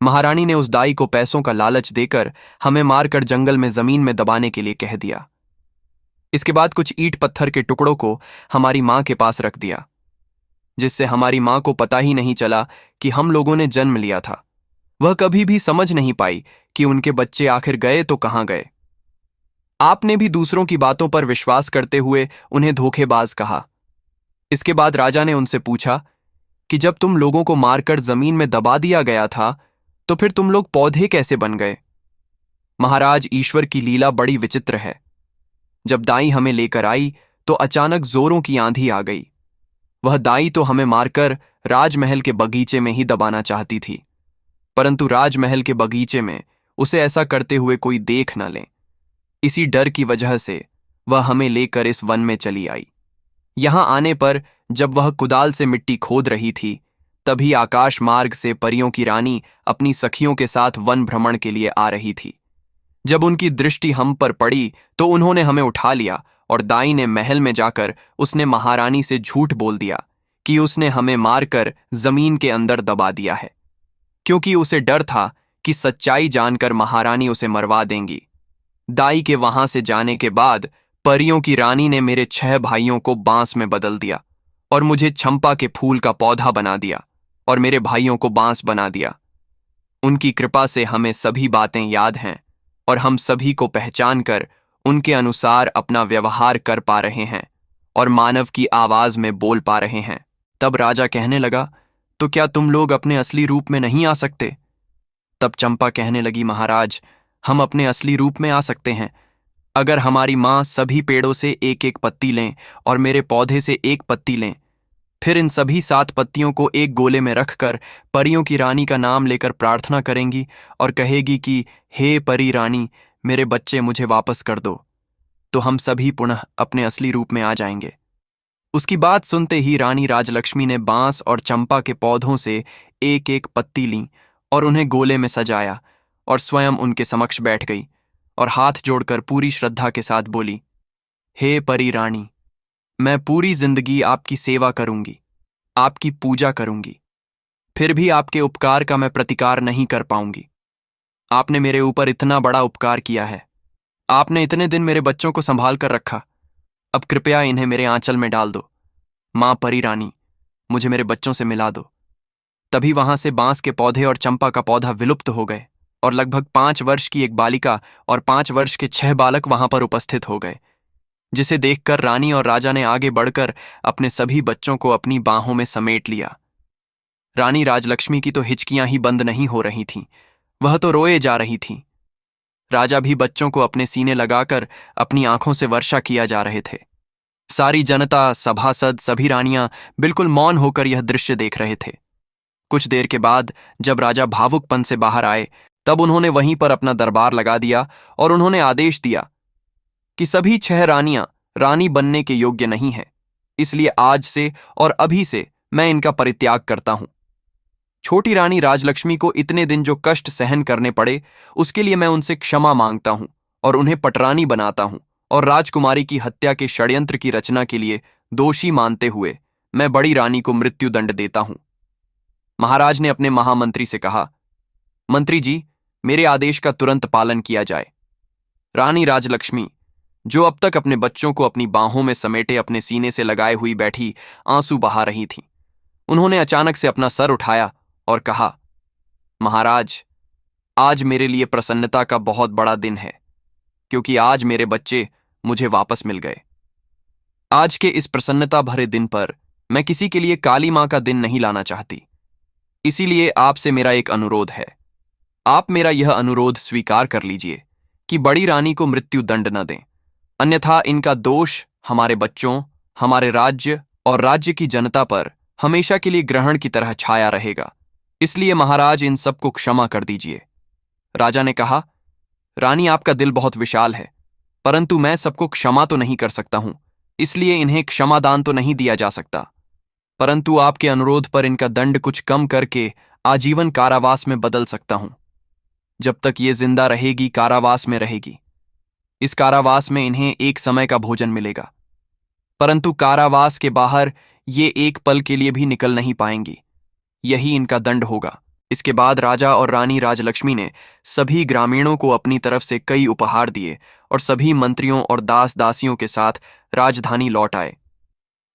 महारानी ने उस दाई को पैसों का लालच देकर हमें मारकर जंगल में जमीन में दबाने के लिए कह दिया। इसके बाद कुछ ईंट पत्थर के टुकड़ों को हमारी माँ के पास रख दिया, जिससे हमारी माँ को पता ही नहीं चला कि हम लोगों ने जन्म लिया था। वह कभी भी समझ नहीं पाई कि उनके बच्चे आखिर गए तो कहाँ गए। आपने भी दूसरों की बातों पर विश्वास करते हुए उन्हें धोखेबाज कहा। इसके बाद राजा ने उनसे पूछा कि जब तुम लोगों को मारकर जमीन में दबा दिया गया था तो फिर तुम लोग पौधे कैसे बन गए? महाराज, ईश्वर की लीला बड़ी विचित्र है। जब दाई हमें लेकर आई तो अचानक जोरों की आंधी आ गई। वह दाई तो हमें मारकर राजमहल के बगीचे में ही दबाना चाहती थी, परंतु राजमहल के बगीचे में उसे ऐसा करते हुए कोई देख न ले, इसी डर की वजह से वह हमें लेकर इस वन में चली आई। यहां आने पर जब वह कुदाल से मिट्टी खोद रही थी, तभी आकाश मार्ग से परियों की रानी अपनी सखियों के साथ वन भ्रमण के लिए आ रही थी। जब उनकी दृष्टि हम पर पड़ी तो उन्होंने हमें उठा लिया और दाई ने महल में जाकर उसने महारानी से झूठ बोल दिया कि उसने हमें मारकर जमीन के अंदर दबा दिया है, क्योंकि उसे डर था कि सच्चाई जानकर महारानी उसे मरवा देंगी। दाई के वहां से जाने के बाद परियों की रानी ने मेरे 6 भाइयों को बांस में बदल दिया और मुझे चंपा के फूल का पौधा बना दिया और मेरे भाइयों को बांस बना दिया। उनकी कृपा से हमें सभी बातें याद हैं और हम सभी को पहचान कर उनके अनुसार अपना व्यवहार कर पा रहे हैं और मानव की आवाज में बोल पा रहे हैं। तब राजा कहने लगा, तो क्या तुम लोग अपने असली रूप में नहीं आ सकते? तब चंपा कहने लगी, महाराज, हम अपने असली रूप में आ सकते हैं अगर हमारी माँ सभी पेड़ों से एक एक पत्ती लें और मेरे पौधे से एक पत्ती लें। फिर इन सभी 7 पत्तियों को एक गोले में रखकर परियों की रानी का नाम लेकर प्रार्थना करेंगी और कहेगी कि हे परी रानी, मेरे बच्चे मुझे वापस कर दो, तो हम सभी पुनः अपने असली रूप में आ जाएंगे। उसकी बात सुनते ही रानी राजलक्ष्मी ने बांस और चंपा के पौधों से एक एक पत्ती ली और उन्हें गोले में सजाया और स्वयं उनके समक्ष बैठ गई और हाथ जोड़कर पूरी श्रद्धा के साथ बोली, हे परी रानी, मैं पूरी जिंदगी आपकी सेवा करूंगी, आपकी पूजा करूंगी, फिर भी आपके उपकार का मैं प्रतिकार नहीं कर पाऊंगी। आपने मेरे ऊपर इतना बड़ा उपकार किया है। आपने इतने दिन मेरे बच्चों को संभाल कर रखा। अब कृपया इन्हें मेरे आंचल में डाल दो। मां परी रानी, मुझे मेरे बच्चों से मिला दो। तभी वहां से बांस के पौधे और चंपा का पौधा विलुप्त हो गए और लगभग 5 वर्ष की एक बालिका और 5 वर्ष के 6 बालक वहां पर उपस्थित हो गए, जिसे देखकर रानी और राजा ने आगे बढ़कर अपने सभी बच्चों को अपनी बाहों में समेट लिया। रानी राजलक्ष्मी की तो हिचकियां ही बंद नहीं हो रही थीं, वह तो रोए जा रही थी। राजा भी बच्चों को अपने सीने लगाकर अपनी आंखों से वर्षा किया जा रहे थे। सारी जनता, सभासद, सभी रानियां बिल्कुल मौन होकर यह दृश्य देख रहे थे। कुछ देर के बाद जब राजा भावुकपन से बाहर आए, तब उन्होंने वहीं पर अपना दरबार लगा दिया और उन्होंने आदेश दिया कि सभी 6 रानियां रानी बनने के योग्य नहीं हैं, इसलिए आज से और अभी से मैं इनका परित्याग करता हूं। छोटी रानी राजलक्ष्मी को इतने दिन जो कष्ट सहन करने पड़े, उसके लिए मैं उनसे क्षमा मांगता हूं और उन्हें पटरानी बनाता हूं, और राजकुमारी की हत्या के षड्यंत्र की रचना के लिए दोषी मानते हुए मैं बड़ी रानी को मृत्युदंड देता हूं। महाराज ने अपने महामंत्री से कहा, मंत्री जी, मेरे आदेश का तुरंत पालन किया जाए। रानी राजलक्ष्मी, जो अब तक अपने बच्चों को अपनी बाहों में समेटे अपने सीने से लगाए हुई बैठी आंसू बहा रही थीं, उन्होंने अचानक से अपना सर उठाया और कहा, महाराज, आज मेरे लिए प्रसन्नता का बहुत बड़ा दिन है, क्योंकि आज मेरे बच्चे मुझे वापस मिल गए। आज के इस प्रसन्नता भरे दिन पर मैं किसी के लिए काली मां का दिन नहीं लाना चाहती। इसीलिए आपसे मेरा एक अनुरोध है। आप मेरा यह अनुरोध स्वीकार कर लीजिए कि बड़ी रानी को मृत्युदंड न दें, अन्यथा इनका दोष हमारे बच्चों, हमारे राज्य और राज्य की जनता पर हमेशा के लिए ग्रहण की तरह छाया रहेगा। इसलिए महाराज, इन सबको क्षमा कर दीजिए। राजा ने कहा, रानी, आपका दिल बहुत विशाल है, परंतु मैं सबको क्षमा तो नहीं कर सकता हूं, इसलिए इन्हें क्षमादान तो नहीं दिया जा सकता, परंतु आपके अनुरोध पर इनका दंड कुछ कम करके आजीवन कारावास में बदल सकता हूं। जब तक ये जिंदा रहेगी, कारावास में रहेगी। इस कारावास में इन्हें एक समय का भोजन मिलेगा, परंतु कारावास के बाहर ये एक पल के लिए भी निकल नहीं पाएंगी। यही इनका दंड होगा। इसके बाद राजा और रानी राजलक्ष्मी ने सभी ग्रामीणों को अपनी तरफ से कई उपहार दिए और सभी मंत्रियों और दास दासियों के साथ राजधानी लौट आए।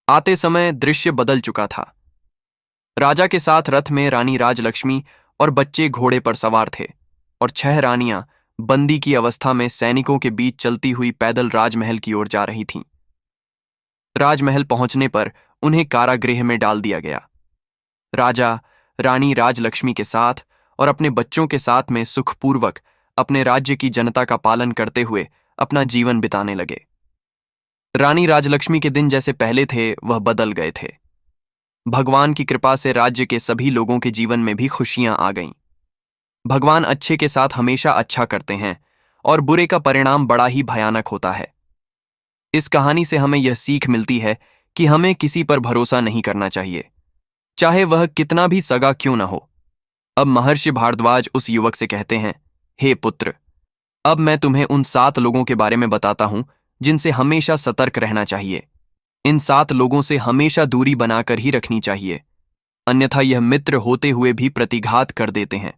आते समय दृश्य बदल चुका था। राजा के साथ रथ में रानी राजलक्ष्मी और बच्चे घोड़े पर सवार थे और 6 रानियां बंदी की अवस्था में सैनिकों के बीच चलती हुई पैदल राजमहल की ओर जा रही थीं। राजमहल पहुंचने पर उन्हें कारागृह में डाल दिया गया। राजा रानी राजलक्ष्मी के साथ और अपने बच्चों के साथ में सुखपूर्वक अपने राज्य की जनता का पालन करते हुए अपना जीवन बिताने लगे। रानी राजलक्ष्मी के दिन जैसे पहले थे, वह बदल गए थे। भगवान की कृपा से राज्य के सभी लोगों के जीवन में भी खुशियां आ गईं। भगवान अच्छे के साथ हमेशा अच्छा करते हैं और बुरे का परिणाम बड़ा ही भयानक होता है। इस कहानी से हमें यह सीख मिलती है कि हमें किसी पर भरोसा नहीं करना चाहिए, चाहे वह कितना भी सगा क्यों न हो। अब महर्षि भारद्वाज उस युवक से कहते हैं, हे पुत्र, अब मैं तुम्हें उन 7 लोगों के बारे में बताता हूं जिनसे हमेशा सतर्क रहना चाहिए। इन 7 लोगों से हमेशा दूरी बनाकर ही रखनी चाहिए, अन्यथा यह मित्र होते हुए भी प्रतिघात कर देते हैं।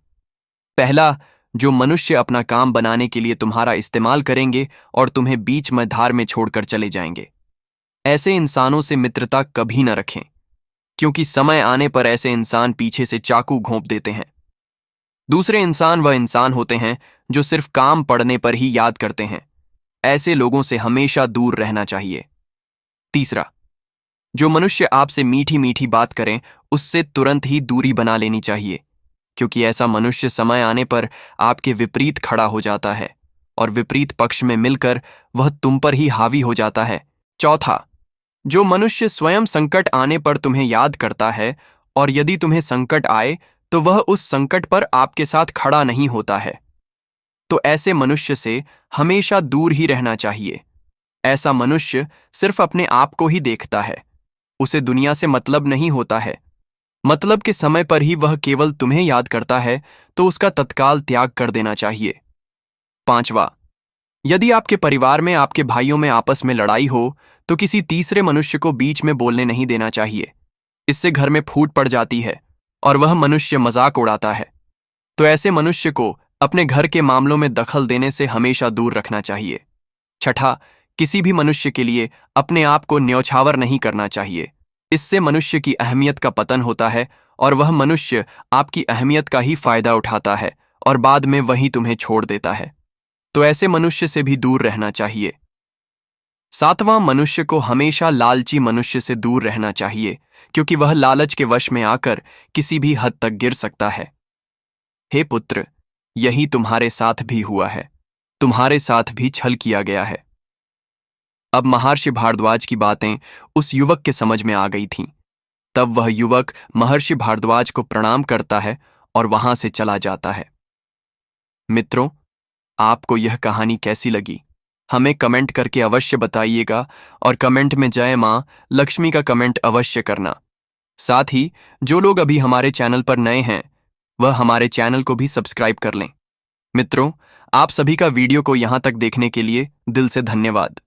पहला, जो मनुष्य अपना काम बनाने के लिए तुम्हारा इस्तेमाल करेंगे और तुम्हें बीच में धार में छोड़कर चले जाएंगे। ऐसे इंसानों से मित्रता कभी न रखें, क्योंकि समय आने पर ऐसे इंसान पीछे से चाकू घोंप देते हैं। दूसरे इंसान वह इंसान होते हैं जो सिर्फ काम पड़ने पर ही याद करते हैं। ऐसे लोगों से हमेशा दूर रहना चाहिए। तीसरा, जो मनुष्य आपसे मीठी मीठी बात करें, उससे तुरंत ही दूरी बना लेनी चाहिए, क्योंकि ऐसा मनुष्य समय आने पर आपके विपरीत खड़ा हो जाता है और विपरीत पक्ष में मिलकर वह तुम पर ही हावी हो जाता है। चौथा, जो मनुष्य स्वयं संकट आने पर तुम्हें याद करता है और यदि तुम्हें संकट आए तो वह उस संकट पर आपके साथ खड़ा नहीं होता है, तो ऐसे मनुष्य से हमेशा दूर ही रहना चाहिए। ऐसा मनुष्य सिर्फ अपने आप को ही देखता है, उसे दुनिया से मतलब नहीं होता है। मतलब के समय पर ही वह केवल तुम्हें याद करता है, तो उसका तत्काल त्याग कर देना चाहिए। पांचवा, यदि आपके परिवार में, आपके भाइयों में आपस में लड़ाई हो, तो किसी तीसरे मनुष्य को बीच में बोलने नहीं देना चाहिए। इससे घर में फूट पड़ जाती है और वह मनुष्य मजाक उड़ाता है। तो ऐसे मनुष्य को अपने घर के मामलों में दखल देने से हमेशा दूर रखना चाहिए। छठा, किसी भी मनुष्य के लिए अपने आप को न्यौछावर नहीं करना चाहिए। इससे मनुष्य की अहमियत का पतन होता है और वह मनुष्य आपकी अहमियत का ही फायदा उठाता है और बाद में वही तुम्हें छोड़ देता है। तो ऐसे मनुष्य से भी दूर रहना चाहिए। सातवां, मनुष्य को हमेशा लालची मनुष्य से दूर रहना चाहिए, क्योंकि वह लालच के वश में आकर किसी भी हद तक गिर सकता है। हे पुत्र, यही तुम्हारे साथ भी हुआ है। तुम्हारे साथ भी छल किया गया है। अब महर्षि भारद्वाज की बातें उस युवक के समझ में आ गई थीं। तब वह युवक महर्षि भारद्वाज को प्रणाम करता है और वहां से चला जाता है। मित्रों, आपको यह कहानी कैसी लगी? हमें कमेंट करके अवश्य बताइएगा और कमेंट में जय मां लक्ष्मी का कमेंट अवश्य करना। साथ ही जो लोग अभी हमारे चैनल पर नए हैं वह हमारे चैनल को भी सब्सक्राइब कर लें। मित्रों, आप सभी का वीडियो को यहां तक देखने के लिए दिल से धन्यवाद।